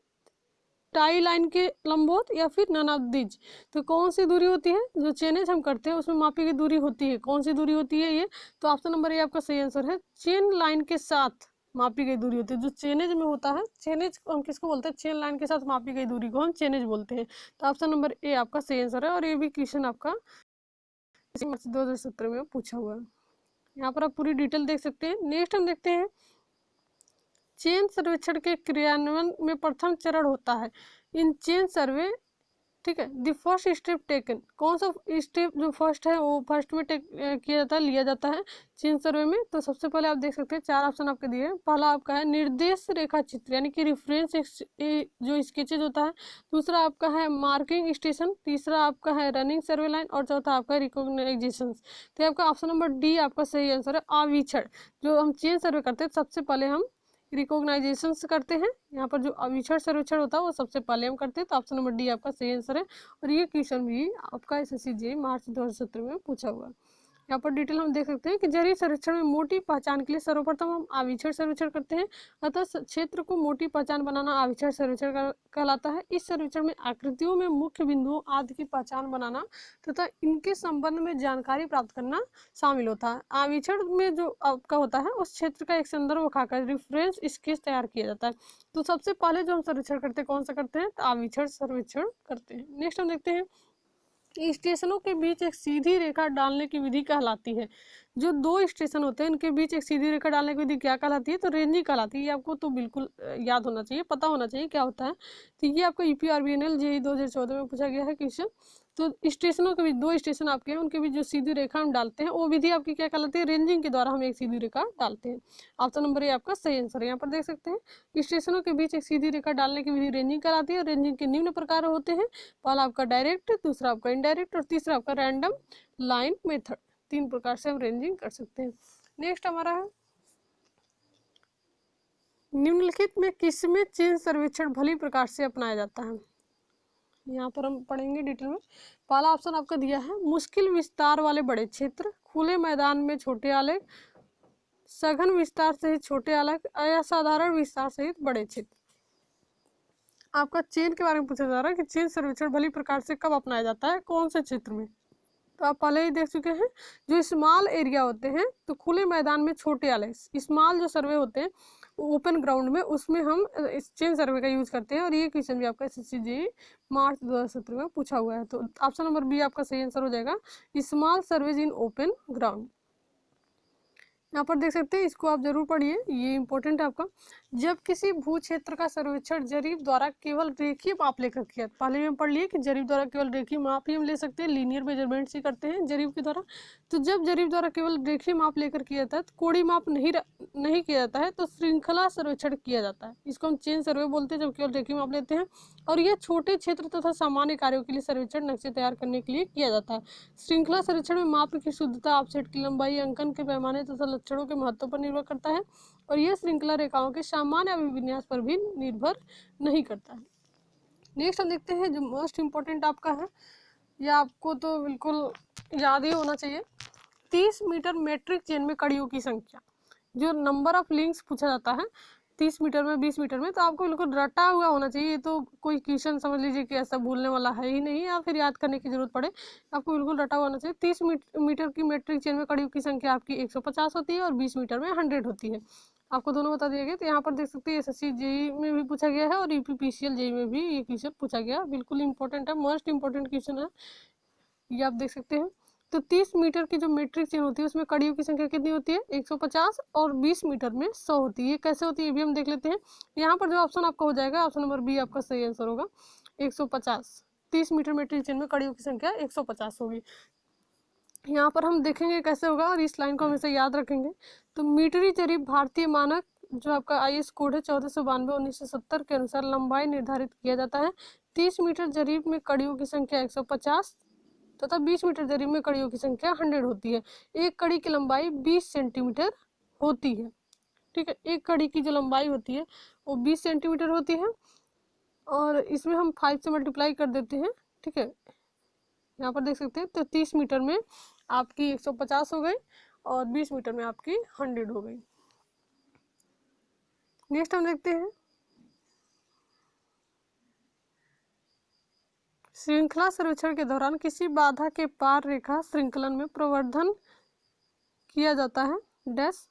टाई लाइन के लंबवत या फिर नन ऑफ दीज। तो कौन सी दूरी होती है जो चेनेज हम करते हैं उसमें मापी की दूरी होती है, कौन सी दूरी होती है ये? तो ऑप्शन नंबर ए आपका सही आंसर है। चेन लाइन के साथ मापी गई दूरी होती है, जो चेनेज में होता है। चेनेज हम किसको बोलते हैं? चेन लाइन के साथ मापी गई दूरी को हम चेनेज बोलते हैं। तो ऑप्शन नंबर ए आपका सही आंसर है और ये भी क्वेश्चन आपका 2017 में पूछा हुआ है। यहाँ पर आप पूरी डिटेल देख सकते हैं। नेक्स्ट हम देखते हैं चेन सर्वेक्षण के क्रियान्वयन में प्रथम चरण होता है इन चेन सर्वे। ठीक है, द फर्स्ट स्टेप टेकन, कौन सा स्टेप जो फर्स्ट है वो फर्स्ट में किया जाता है, लिया जाता है चेन सर्वे में? तो सबसे पहले आप देख सकते हैं 4 ऑप्शन आपके दिए हैं। पहला आपका है निर्देश रेखा चित्र यानी कि रेफरेंस जो स्केचेज होता है। दूसरा आपका है मार्किंग स्टेशन, तीसरा आपका है रनिंग सर्वे लाइन और चौथा आपका रिकॉग्नाइजेशन। तो आपका ऑप्शन नंबर डी आपका सही आंसर है। आविक्षण, जो हम चेन सर्वे करते हैं सबसे पहले हम रिकॉग्नाइजेशन करते हैं, यहाँ पर जो अविक्षण सर्वेक्षण होता है वो सबसे पहले हम करते हैं। तो ऑप्शन नंबर डी आपका सही आंसर है और ये क्वेश्चन भी आपका SSC JEE मार्च 2017 में पूछा हुआ है। यहाँ पर डिटेल हम देख सकते हैं कि जरीब सर्वेक्षण में मोटी पहचान के लिए सर्वप्रथम हम आविक्षण सर्वेक्षण करते हैं, अतः क्षेत्र को मोटी पहचान बनाना आविक्षण सर्वेक्षण कहलाता है। इस सर्वेक्षण में आकृतियों में मुख्य बिंदुओं आदि की पहचान बनाना तथा इनके संबंध में जानकारी प्राप्त करना शामिल होता है। आविक्षण में जो आपका होता है उस क्षेत्र का एक संदर्भ उठाकर रेफरेंस स्केच तैयार किया जाता है। तो सबसे पहले जो हम सर्वेक्षण करते हैं कौन सा करते हैं? तो आविक्षण सर्वेक्षण करते हैं। नेक्स्ट हम देखते हैं स्टेशनों के बीच एक सीधी रेखा डालने की विधि कहलाती है। जो 2 स्टेशन होते हैं उनके बीच एक सीधी रेखा डालने की विधि क्या कहलाती है? तो रेंजिंग कहलाती है। ये आपको तो बिल्कुल याद होना चाहिए, पता होना चाहिए क्या होता है। तो ये आपको UPRBNL JEE 2014 में पूछा गया है क्वेश्चन। तो स्टेशनों के बीच 2 स्टेशन आपके हैं, उनके बीच जो सीधी रेखा हम डालते हैं वो विधि आपकी क्या कहलाती है? रेंजिंग के द्वारा हम एक सीधी रेखा डालते हैं। ऑप्शन नंबर ए आपका सही आंसर है। यहाँ पर देख सकते हैं स्टेशनों के बीच एक सीधी रेखा डालने की विधि रेंजिंग कहलाती है। रेंजिंग के निम्न प्रकार होते हैं, पहला आपका डायरेक्ट, दूसरा आपका इनडायरेक्ट और तीसरा आपका रैंडम लाइन मेथड। 3 प्रकार से हम रेंजिंग कर सकते हैं। नेक्स्ट हमारा है निम्नलिखित में किसमें चेन सर्वेक्षण भली प्रकार से अपनाया जाता है? यहाँ पर हम पढ़ेंगे डिटेल में। पहला ऑप्शन आपका दिया है मुश्किल विस्तार वाले बड़े क्षेत्र, खुले मैदान में छोटे आलेख, सघन विस्तार सहित छोटे आलेख, असाधारण विस्तार सहित बड़े क्षेत्र। आपका चेन के बारे में पूछा जा रहा है कि चेन सर्वेक्षण भली प्रकार से कब अपनाया जाता है, कौन से क्षेत्र में? तो आप पहले ही देख चुके हैं, जो स्मॉल एरिया होते हैं तो खुले मैदान में छोटे आलेख, स्मॉल जो सर्वे होते हैं ओपन ग्राउंड में, उसमें हम इस चेन सर्वे का यूज करते हैं। और ये क्वेश्चन भी आपका SSC JEE मार्च 2017 में पूछा हुआ है। तो ऑप्शन नंबर बी आपका सही आंसर हो जाएगा, small surveys in open ground. यहाँ पर देख सकते हैं, इसको आप जरूर पढ़िए, ये इंपॉर्टेंट है आपका। जब किसी भू क्षेत्र का सर्वेक्षण जरीब द्वारा केवल रेखीय माप लेकर किया, पहले भी हम पढ़ लिए कि जरीब द्वारा केवल रेखीय माप ही हम ले सकते हैं, लीनियर मेजरमेंट्स ही करते हैं जरीब के द्वारा। तो जब जरीब द्वारा केवल रेखीय माप लेकर किया जाता है, तो कोणीय माप नहीं किया जाता है, तो श्रृंखला सर्वेक्षण किया जाता है। इसको हम चेन सर्वे बोलते हैं, जब केवल रेखीय माप लेते हैं। और यह छोटे क्षेत्र तथा सामान्य कार्यों के लिए सर्वेक्षण नक्शे तैयार करने के लिए किया जाता है। श्रृंखला सर्वेक्षण में माप की शुद्धता, ऑफसेट की लंबाई, अंकन के पैमाने तथा लक्षणों के महत्व पर निर्भर करता है, और यह श्रृंखला रेखाओं के सामान्य अभिविन्यास पर भी निर्भर नहीं करता है। नेक्स्ट हम देखते हैं, जो मोस्ट इम्पोर्टेंट आपका है, यह आपको तो बिल्कुल याद ही होना चाहिए। 30 मीटर मेट्रिक चेन में कड़ियों की संख्या, जो नंबर ऑफ लिंक्स पूछा जाता है 30 मीटर में, 20 मीटर में, तो आपको बिल्कुल रटा हुआ होना चाहिए। ये तो कोई क्वेश्चन समझ लीजिए कि ऐसा भूलने वाला है ही नहीं, या फिर याद करने की जरूरत पड़े, आपको बिल्कुल रटा हुआ होना चाहिए। 30 मीटर की मेट्रिक चेन में कड़ियों की संख्या आपकी 150 होती है, और 20 मीटर में 100 होती है। आपको दोनों बता दिया गया। तो यहाँ पर देख सकते हैं, एसएससी जेई में भी पूछा गया है, और यूपीपीसीएल जेई में भी ये क्वेश्चन पूछा गया। बिल्कुल इंपॉर्टेंट है, मोस्ट इंपॉर्टेंट क्वेश्चन है, ये आप देख सकते हैं। तो 30 मीटर की जो मेट्रिक चेन होती है, उसमें कड़ियों की संख्या कितनी होती है? 150, और 20 मीटर में 100 होती है। ये कैसे होती है, ये भी हम देख लेते हैं। यहाँ पर जो ऑप्शन आपका हो जाएगा, ऑप्शन नंबर बी आपका सही आंसर होगा, 150। 30 मीटर मेट्रिक चेन में कड़ियों की संख्या 150 होगी। यहाँ पर हम देखेंगे कैसे होगा, और इस लाइन को हमेशा याद रखेंगे। तो मीटरी जरीब भारतीय मानक, जो आपका IS कोड है 1492/1970 के अनुसार लंबाई निर्धारित किया जाता है। 30 मीटर जरीब में कड़ियों की संख्या 150 तथा 20 मीटर जरीब में कड़ियों की संख्या 100 होती है। एक कड़ी की लंबाई 20 सेंटीमीटर होती है। ठीक है, एक कड़ी की जो लंबाई होती है वो 20 सेंटीमीटर होती है, और इसमें हम 5 से मल्टीप्लाई कर देते हैं। ठीक है, यहाँ पर देख सकते हैं। तो 30 मीटर में आपकी 150 हो गई, और 20 मीटर में आपकी 100 हो गई। नेक्स्ट हम देखते हैं, श्रृंखला सर्वेक्षण के दौरान किसी बाधा के पार रेखा श्रृंखलन में प्रवर्धन किया जाता है डैश।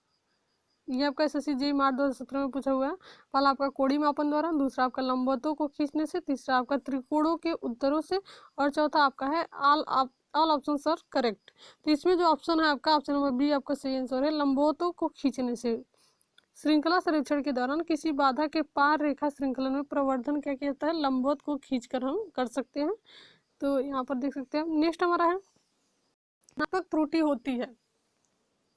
ये आपका एसएससी जेईई मार्च 2017 में पूछा हुआ है। पहला आपका कोणीय मापन द्वारा, दूसरा आपका लंबवतों को खींचने से, तीसरा आपका त्रिकोणों के उत्तरों से, और चौथा आपका है ऑल ऑप्शंस आर करेक्ट। तो इसमें जो ऑप्शन है आपका, ऑप्शन नंबर बी आपका सही आंसर है, लंबवतों को खींचने से। श्रृंखला सर्वेक्षण के दौरान किसी बाधा के पार रेखा श्रृंखलन में प्रवर्धन क्या किया जाता है? लंबवत को खींचकर हम कर सकते हैं। तो यहाँ पर देख सकते हैं। नेक्स्ट हमारा है, धनात्मक त्रुटि होती है।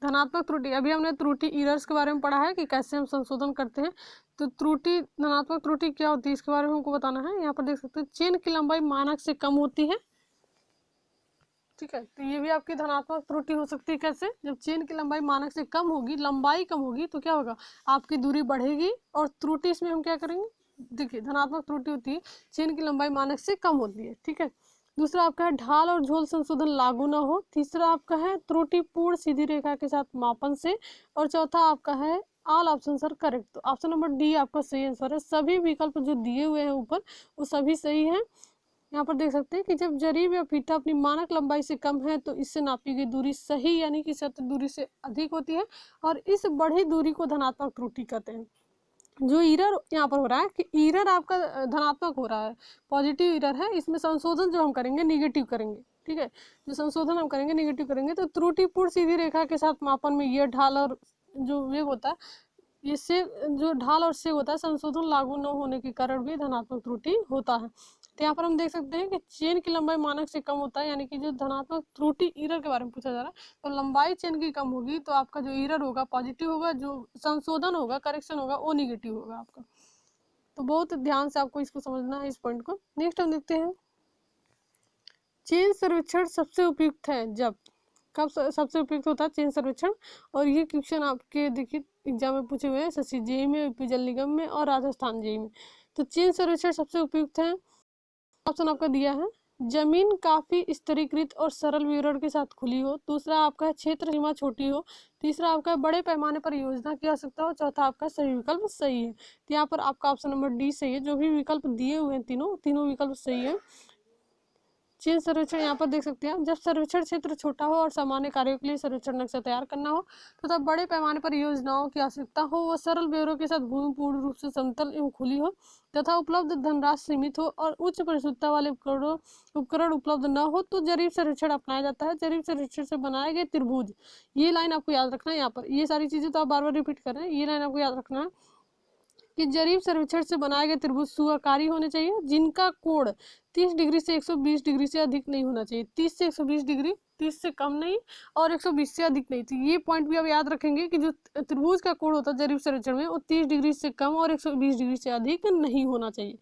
धनात्मक त्रुटि, अभी हमने त्रुटि इरर्स के बारे में पढ़ा है कि कैसे हम संशोधन करते हैं। तो त्रुटि, धनात्मक त्रुटि क्या होती है, इसके बारे में हमको बताना है। यहाँ पर देख सकते हैं, चेन की लंबाई मानक से कम होती है। ठीक है, तो ये भी आपकी धनात्मक त्रुटि हो सकती है। कैसे? जब चेन की लंबाई मानक से कम होगी, लंबाई कम होगी, तो क्या होगा? आपकी दूरी बढ़ेगी, और त्रुटि इसमें हम क्या करेंगे? देखिए, धनात्मक त्रुटि होती है, चेन की लंबाई मानक से कम होती है। ठीक है, दूसरा आपका है ढाल और झोल संशोधन लागू ना हो। तीसरा आपका है त्रुटिपूर्ण सीधी रेखा के साथ मापन से, और चौथा आपका है ऑल ऑप्शन आर करेक्ट। तो ऑप्शन नंबर डी आपका सही आंसर है। सभी विकल्प जो दिए हुए हैं ऊपर, वो सभी सही है। यहाँ पर देख सकते हैं कि जब जरीब या फीता अपनी मानक लंबाई से कम है, तो इससे नापी गई दूरी सही यानी कि सत्य दूरी से अधिक होती है, और इस बढ़ी दूरी को धनात्मक त्रुटि कहते हैं। जो इरर यहाँ पर हो रहा है कि इरर आपका धनात्मक हो रहा है, पॉजिटिव इरर है, इसमें संशोधन जो हम करेंगे निगेटिव करेंगे। ठीक है, जो संशोधन हम करेंगे निगेटिव करेंगे। तो त्रुटिपूर्ण सीधी रेखा के साथ मापन में यह ढाल और जो वेग होता है, इससे जो ढाल और सेग होता है, संशोधन लागू न होने के कारण भी धनात्मक त्रुटि होता है। तो यहाँ पर हम देख सकते हैं कि चेन की लंबाई मानक से कम होता है, यानी कि जो धनात्मक त्रुटि इरर के बारे में पूछा जा रहा है, तो लंबाई चेन की कम होगी, तो आपका जो इरर होगा पॉजिटिव होगा, जो संशोधन होगा, करेक्शन होगा, वो निगेटिव होगा आपका। तो बहुत ध्यान से आपको इसको समझना है, इस पॉइंट को। नेक्स्ट हम देखते हैं, चेन सर्वेक्षण सबसे उपयुक्त है जब, कब सबसे उपयुक्त होता है चेन सर्वेक्षण? और ये क्वेश्चन आपके देखिए एग्जाम में पूछे हुए हैं, एसएससी जेईई में, यूपी जल निगम में, और राजस्थान जेईई में। तो चेन सर्वेक्षण सबसे उपयुक्त है, ऑप्शन आपका दिया है, जमीन काफी स्तरीकृत और सरल विवरण के साथ खुली हो। दूसरा आपका है क्षेत्र सीमा छोटी हो। तीसरा आपका है बड़े पैमाने पर योजना की आवश्यकता हो। चौथा आपका सही विकल्प सही है। तो यहाँ पर आपका ऑप्शन नंबर डी सही है। जो भी विकल्प दिए हुए हैं, तीनों विकल्प सही है। चीन सर्वेक्षण यहाँ पर देख सकते हैं। जब सर्वेक्षण क्षेत्र छोटा हो और सामान्य कार्यों के लिए सर्वेक्षण नक्शा तैयार करना हो तथा बड़े पैमाने पर योजनाओं की आवश्यकता हो, वह सरल ब्यौरों के साथ भूमि पूर्ण रूप से समतल एवं खुली हो तथा उपलब्ध धनराशि सीमित हो और उच्च परिशुद्धता वाले उपकरण उपलब्ध न हो तो जरीब सर्वेक्षण अपनाया जाता है। जरीब सर्वेक्षण से बनाए गए त्रिभुज, ये लाइन आपको याद रखना है। यहाँ पर ये सारी चीजें तो आप बार बार रिपीट कर रहे हैं, ये लाइन आपको याद रखना है कि जरीब सर्वेक्षण से बनाए गए त्रिभुज सुआकारी होने चाहिए जिनका कोण 30 डिग्री से 120 डिग्री से अधिक नहीं होना चाहिए। 30 से 120 डिग्री, 30 से कम नहीं और 120 से अधिक नहीं। तो ये पॉइंट भी आप याद रखेंगे कि जो त्रिभुज का कोण होता है जरीब सर्वेक्षण में वो 30 डिग्री से कम और 120 डिग्री से अधिक नहीं होना चाहिए।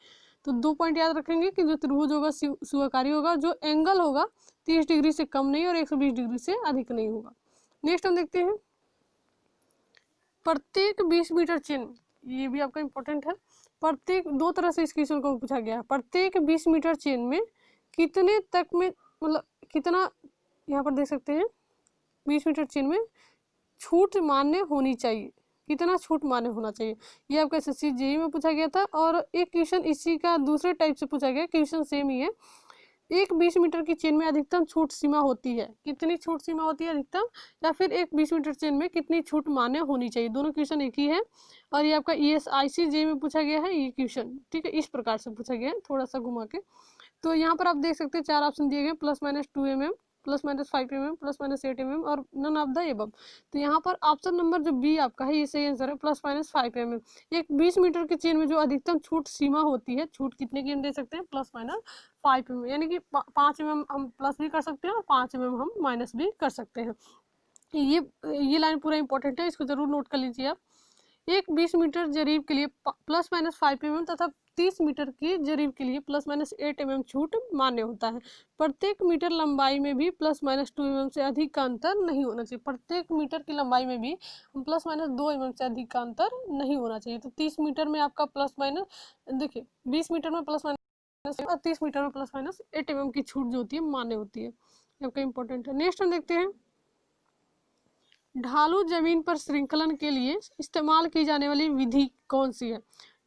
तो 2 पॉइंट याद रखेंगे कि जो त्रिभुज होगा सुआकारी होगा, जो एंगल होगा 30 डिग्री से कम नहीं और 120 डिग्री से अधिक नहीं होगा। नेक्स्ट हम देखते हैं प्रत्येक 20 मीटर चिन्ह, ये भी आपका इंपॉर्टेंट है। प्रत्येक, 2 तरह से इस क्वेश्चन को पूछा गया है। प्रत्येक 20 मीटर चेन में कितने तक में, मतलब कितना, यहाँ पर देख सकते हैं 20 मीटर चेन में छूट मान्य होनी चाहिए, कितना छूट मान्य होना चाहिए। ये आपका एसएससी जेईई में पूछा गया था। और एक क्वेश्चन इसी का दूसरे टाइप से पूछा गया, क्वेश्चन सेम ही है। एक 20 मीटर की चेन में अधिकतम छूट सीमा होती है, कितनी छूट सीमा होती है अधिकतम, या फिर एक 20 मीटर चेन में कितनी छूट मान्य होनी चाहिए। दोनों क्वेश्चन एक ही है और ये आपका ESIC जेईई में पूछा गया है ये क्वेश्चन, ठीक है। इस प्रकार से पूछा गया है थोड़ा सा घुमा के। तो यहाँ पर आप देख सकते हैं 4 ऑप्शन दिए गए, ±2 mm, ±5 mm, ±8 mm और नन ऑफ द एबव। तो यहाँ पर ऑप्शन नंबर जो बी आपका है ये सही आंसर है, ±5 mm। एक 20 मीटर की चेन में जो अधिकतम छूट सीमा होती है, छूट कितने की हम दे सकते हैं, ±5 mm, यानी कि 5 mm हम प्लस भी कर सकते हैं और 5 mm हम माइनस भी कर सकते हैं। ये लाइन पूरा इंपॉर्टेंट है, इसको जरूर नोट कर लीजिए आप। एक 20 मीटर जरीब के लिए ±5 mm तथा 30 मीटर की जरीब के लिए ±8 mm छूट मान्य होता है। प्रत्येक मीटर लंबाई में भी ±2 mm से अधिक का अंतर नहीं होना चाहिए। प्रत्येक मीटर की लंबाई में भी ±2 mm से अधिक का अंतर नहीं होना चाहिए। तो 30 मीटर में आपका प्लस माइनस, देखिए 20 मीटर में प्लस माइनस और 30 मीटर में ±8 mm की छूट जो होती है मान्य होती है। आपका इंपॉर्टेंट है। नेक्स्ट हम देखते हैं ढालू जमीन पर श्रृंखलन के लिए इस्तेमाल की जाने वाली विधि कौन सी है।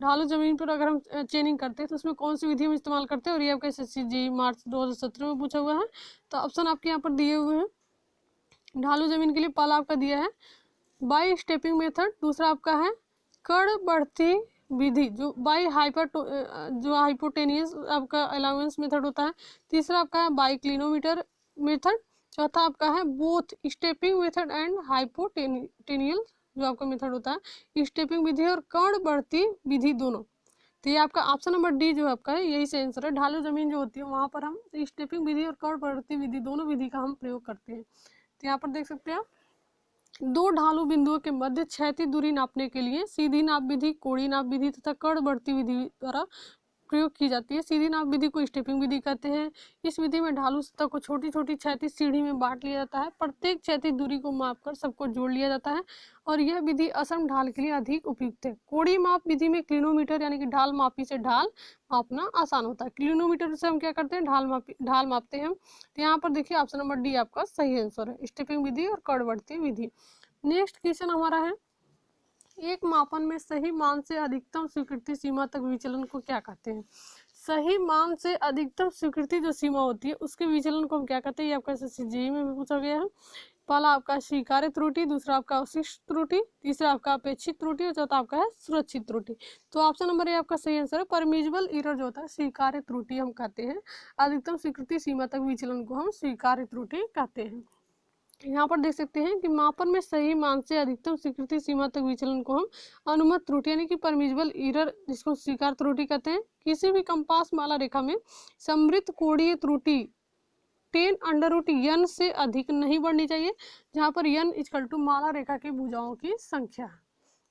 ढालू जमीन पर अगर हम चेनिंग करते हैं तो उसमें कौन सी विधि हम इस्तेमाल करते हैं, और ये आपका एसएससी जेईई मार्च 2017 में पूछा हुआ है। तो ऑप्शन आपके यहाँ पर दिए हुए हैं। ढालू जमीन के लिए पहला आपका दिया है बाई स्टेपिंग मेथड, दूसरा आपका है कड़ बढ़ती विधि जो बाई हाइपोटेनियस आपका अलाउंस मेथड होता है, तीसरा आपका है बाई क्लिनोमीटर मेथड, चौथा आपका है बोथ स्टेपिंग मेथड एंड हाइपोटेनियल जो आपका मेथड होता है, स्टेपिंग विधि और कण बढ़ती विधि दोनों। तो ये आपका ऑप्शन नंबर डी जो आपका है यही से आंसर है। ढालू जमीन जो होती है वहां पर हम स्टेपिंग विधि और कण बढ़ती विधि दोनों विधि का हम प्रयोग करते हैं। तो यहाँ पर देख सकते हैं 2 ढालू बिंदुओं के मध्य क्षैतिज दूरी नापने के लिए सीधी नाप विधि, कोणीय नाप विधि तथा कण बढ़ती विधि द्वारा प्रयोग की जाती है। सीधी नाप विधि को स्टेपिंग विधि कहते हैं। इस विधि में ढालू सतह को छोटी छोटी क्षैतिज सीढ़ी में बांट लिया जाता है, प्रत्येक क्षैतिज दूरी को मापकर सबको जोड़ लिया जाता है और यह विधि असम ढाल के लिए अधिक उपयुक्त है। कोणीय माप विधि में क्लिनोमीटर यानी कि ढाल मापी से ढाल मापना आसान होता है। क्लिनोमीटर से हम क्या करते हैं, ढाल मापते हैं। तो यहाँ पर देखिए ऑप्शन नंबर डी आपका सही आंसर है, स्टेपिंग विधि और कण बढ़ती विधि। नेक्स्ट क्वेश्चन हमारा है एक मापन में सही मान से अधिकतम स्वीकृति सीमा तक विचलन को क्या कहते हैं। सही मान से अधिकतम स्वीकृति जो सीमा होती है उसके विचलन को हम क्या कहते हैं, ये आपका एसएससी जेईई में भी पूछा गया है। पहला आपका स्वीकार्य त्रुटि, दूसरा आपका अवशिष्ट त्रुटि, तीसरा आपका अपेक्षित त्रुटि और चौथा आपका है सुरक्षित त्रुटि। तो ऑप्शन नंबर ए आपका सही आंसर है, परमिजिबल एरर जो होता है स्वीकार्य त्रुटि हम कहते हैं। अधिकतम स्वीकृति सीमा तक विचलन को हम स्वीकार्य त्रुटि कहते हैं। यहाँ पर देख सकते हैं कि मापन में सही मान से अधिकतम स्वीकृति सीमा तक विचलन को हम अनुमत त्रुटि यानी कि परमिजिबल एरर जिसको स्वीकार त्रुटि कहते हैं। किसी भी कंपास माला रेखा में समृद्ध कोणीय त्रुटि 10√n से अधिक नहीं बढ़नी चाहिए, जहाँ पर n = माला रेखा की भुजाओं की संख्या।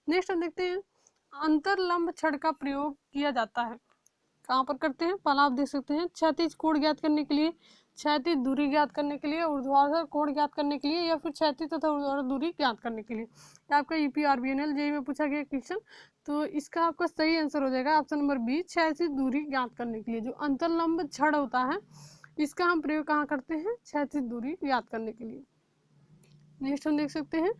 नेक्स्ट हम देखते हैं अंतरलंब छड़ का प्रयोग किया जाता है, कहाँ पर करते हैं। पहला आप देख सकते हैं क्षैतिज कोण ज्ञात करने के लिए, क्षैतिज दूरी ज्ञात करने के लिए, ऊर्ध्वाधर कोण ज्ञात करने के लिए या फिर क्षैतिज तथा ऊर्ध्वाधर दूरी ज्ञात करने के लिए। आपका EPRBNL जेईई में पूछा गया क्वेश्चन, तो इसका आपका सही आंसर हो जाएगा ऑप्शन नंबर बी, क्षैतिज दूरी ज्ञात करने के लिए। जो अंतरलंब छड़ होता है इसका हम प्रयोग कहाँ करते हैं, क्षैतिज दूरी ज्ञात करने के लिए। नेक्स्ट हम देख सकते हैं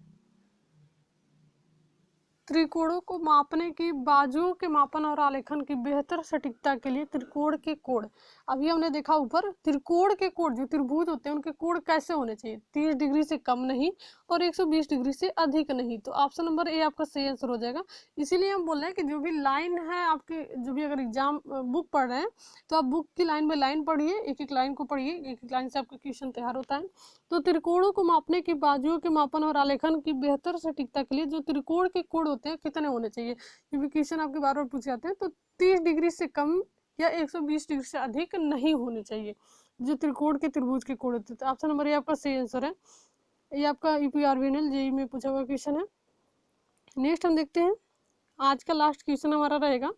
त्रिकोणों को मापने की बाजुओं के मापन और आलेखन की बेहतर सटीकता के लिए त्रिकोण के कोण। अभी हमने देखा ऊपर त्रिकोण के कोण, जो त्रिभुज होते हैं उनके कोण कैसे होने चाहिए, 30 डिग्री से कम नहीं और 120 डिग्री से अधिक नहीं। तो ऑप्शन नंबर ए आपका सही आंसर हो जाएगा। इसीलिए हम बोल रहे हैं कि जो भी लाइन है आपके, जो भी अगर एग्जाम बुक पढ़ रहे हैं तो आप बुक की लाइन में लाइन पढ़िए, एक एक लाइन को पढ़िए, एक एक लाइन से आपका क्वेश्चन तैयार होता है। तो त्रिकोणों को मापने की बाजुओं के मापन और आलेखन की बेहतर सटीकता के लिए जो त्रिकोण के कोण होते हैं कितने होने चाहिए, क्योंकि क्वेश्चन आपके बार बार पूछे जाते हैं। तो 30 डिग्री से कम या 120 डिग्री से अधिक नहीं होने चाहिए जो त्रिकोण के त्रिभुज के कोण होते हैं। तो ऑप्शन नंबर ये आपका सही आंसर है। ये आपका यूपीआरबीएनएल जेईई में पूछा हुआ क्वेश्चन है। नेक्स्ट हम देखते हैं, आज का लास्ट क्वेश्चन हमारा रहेगा।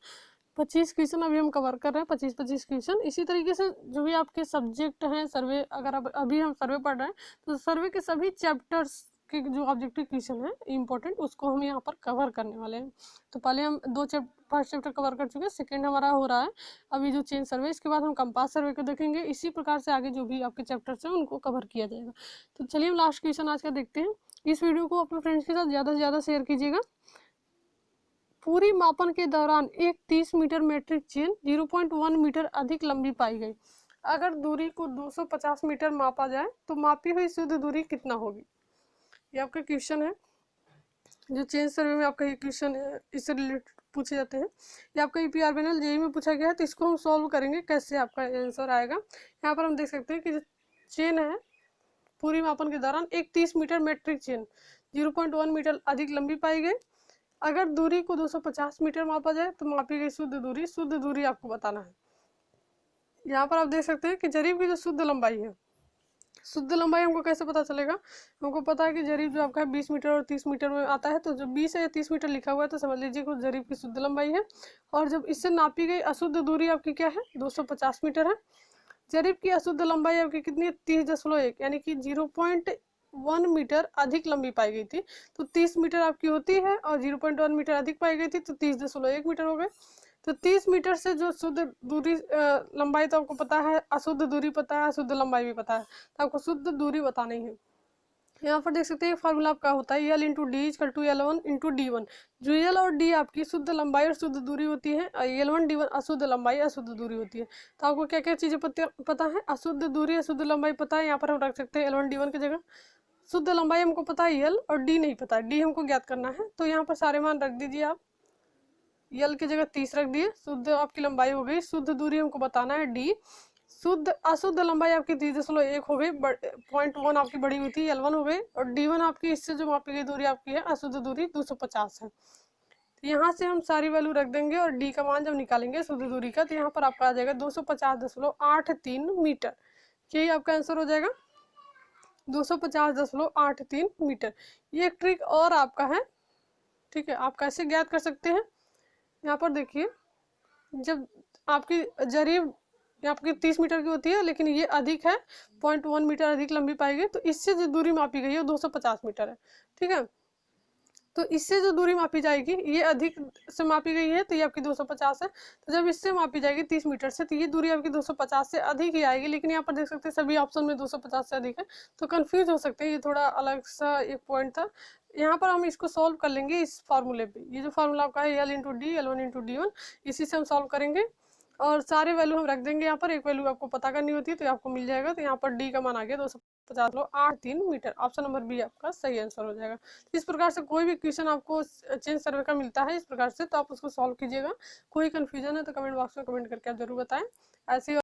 25 क्वेश्चन अभी हम कवर कर रहे हैं, 25 क्वेश्चन। इसी तरीके से जो भी आपके सब्जेक्ट हैं, सर्वे, अगर अभी हम सर्वे पढ़ रहे हैं तो सर्वे के सभी चैप्टर्स के जो ऑब्जेक्टिव क्वेश्चन है इंपॉर्टेंट, उसको हम यहाँ पर कवर करने वाले हैं। तो पहले हम फर्स्ट चैप्टर कवर कर चुके हैं, सेकेंड हमारा हो रहा है अभी जो चेन सर्वे, इसके बाद हम कंपास सर्वे को देखेंगे। इसी प्रकार से आगे जो भी आपके चैप्टर्स हैं उनको कवर किया जाएगा। तो चलिए हम लास्ट क्वेश्चन आज का देखते हैं। इस वीडियो को अपने फ्रेंड्स के साथ ज़्यादा से ज़्यादा शेयर कीजिएगा। पूरी मापन के दौरान एक 30 मीटर मैट्रिक चेन 0.1 मीटर अधिक लंबी पाई गई। अगर दूरी को 250 मीटर मापा जाए तो मापी हुई शुद्ध दूरी कितना होगी। ये आपका क्वेश्चन है, जो चेन सर्वे में आपका ये क्वेश्चन है, इससे रिलेटेड पूछे जाते हैं। ये आपका यूपीआरबीएनएल जेईई में पूछा गया है। तो इसको हम सॉल्व करेंगे, कैसे आपका आंसर आएगा। यहाँ पर हम देख सकते हैं कि जो चेन है पूरी मापन के दौरान एक 30 मीटर मैट्रिक चेन 0.1 मीटर अधिक लंबी पाई गई। अगर दूरी को 250 मीटर मापा जाए तो मापी गई शुद्ध दूरी आपको बताना है। यहाँ पर आप देख सकते हैं कि जरीब की जो शुद्ध लंबाई है, शुद्ध लंबाई हमको कैसे पता चलेगा। हमको पता है कि जरीब जो आपका 20 मीटर और 30 मीटर में आता है, तो जो 20 या 30 मीटर लिखा हुआ है तो समझ लीजिए कि जरीब की शुद्ध लंबाई है। और जब इससे नापी गई अशुद्ध दूरी आपकी क्या है, 250 मीटर है। जरीब की अशुद्ध लंबाई आपकी कितनी है, 30.1, यानी कि 0.1 मीटर अधिक लंबी पाई गई थी। तो 30 मीटर आपकी होती है और 0.1 मीटर अधिक पाई गई थी, तो 30.1 मीटर हो गए। तो 30 मीटर से जो शुद्ध दूरी लंबाई तो आपको पता है, अशुद्ध दूरी पता है, अशुद्ध लंबाई भी पता है, तो आपको शुद्ध दूरी बतानी है। यहाँ पर देख सकते हैं फार्मूला आपका होता है L into d equal to L1 into D1। जो L और D आपकी शुद्ध लंबाई और शुद्ध दूरी होती है, और L1 D1 अशुद्ध लंबाई अशुद्ध दूरी होती है। तो आपको क्या क्या चीज़ें पता है, अशुद्ध दूरी अशुद्ध लंबाई पता है, यहाँ पर हम रख सकते हैं L1 D1 की जगह। शुद्ध लंबाई हमको पता है L, और D नहीं पता है, D हमको ज्ञात करना है। तो यहाँ पर सारे मान रख दीजिए आप। L की जगह 30 रख दिए, शुद्ध आपकी लंबाई हो गई। शुद्ध दूरी हमको बताना है D। शुद्ध अशुद्ध लंबाई आपकी 30.1 हो गई, 0.1 आपकी बड़ी हुई थी, L1 हो गई। और D1 आपकी इससे जो मापी गई दूरी आपकी है अशुद्ध दूरी 250 है। तो यहाँ से हम सारी वैल्यू रख देंगे और D का मान जब निकालेंगे शुद्ध दूरी का, तो यहाँ पर आपका आ जाएगा 250.83 मीटर। यही आपका आंसर हो जाएगा, 250.83 मीटर। ये एक ट्रिक और आपका है, ठीक है। आप कैसे ज्ञात कर सकते हैं, यहाँ पर देखिए, जब आपकी जरीब आपकी 30 मीटर की होती है, लेकिन ये अधिक है, 0.1 मीटर अधिक लंबी पाई गई, तो इससे जो दूरी मापी गई है वो 250 मीटर है, ठीक है। तो इससे जो दूरी मापी जाएगी, ये अधिक से मापी गई है तो ये आपकी 250 है। तो जब इससे मापी जाएगी 30 मीटर से, तो ये दूरी आपकी 250 से अधिक ही आएगी। लेकिन यहाँ पर देख सकते हैं सभी ऑप्शन में 250 से अधिक है, तो कंफ्यूज हो सकते हैं। ये थोड़ा अलग सा एक पॉइंट था। यहाँ पर हम इसको सॉल्व कर लेंगे इस फार्मूले पे। ये जो फार्मूला आपका है L into D L1 into D1, इसी से हम सॉल्व करेंगे और सारे वैल्यू हम रख देंगे यहाँ पर। एक वैल्यू आपको पता करनी होती है तो आपको मिल जाएगा। तो यहाँ पर D का मान आ गया 250.83 मीटर। ऑप्शन नंबर बी आपका सही आंसर हो जाएगा। इस प्रकार से कोई भी क्वेश्चन आपको चेन सर्वे का मिलता है इस प्रकार से, तो आप उसको सॉल्व कीजिएगा। कोई कंफ्यूजन है तो कमेंट बॉक्स में कमेंट करके आप जरूर बताएं। ऐसे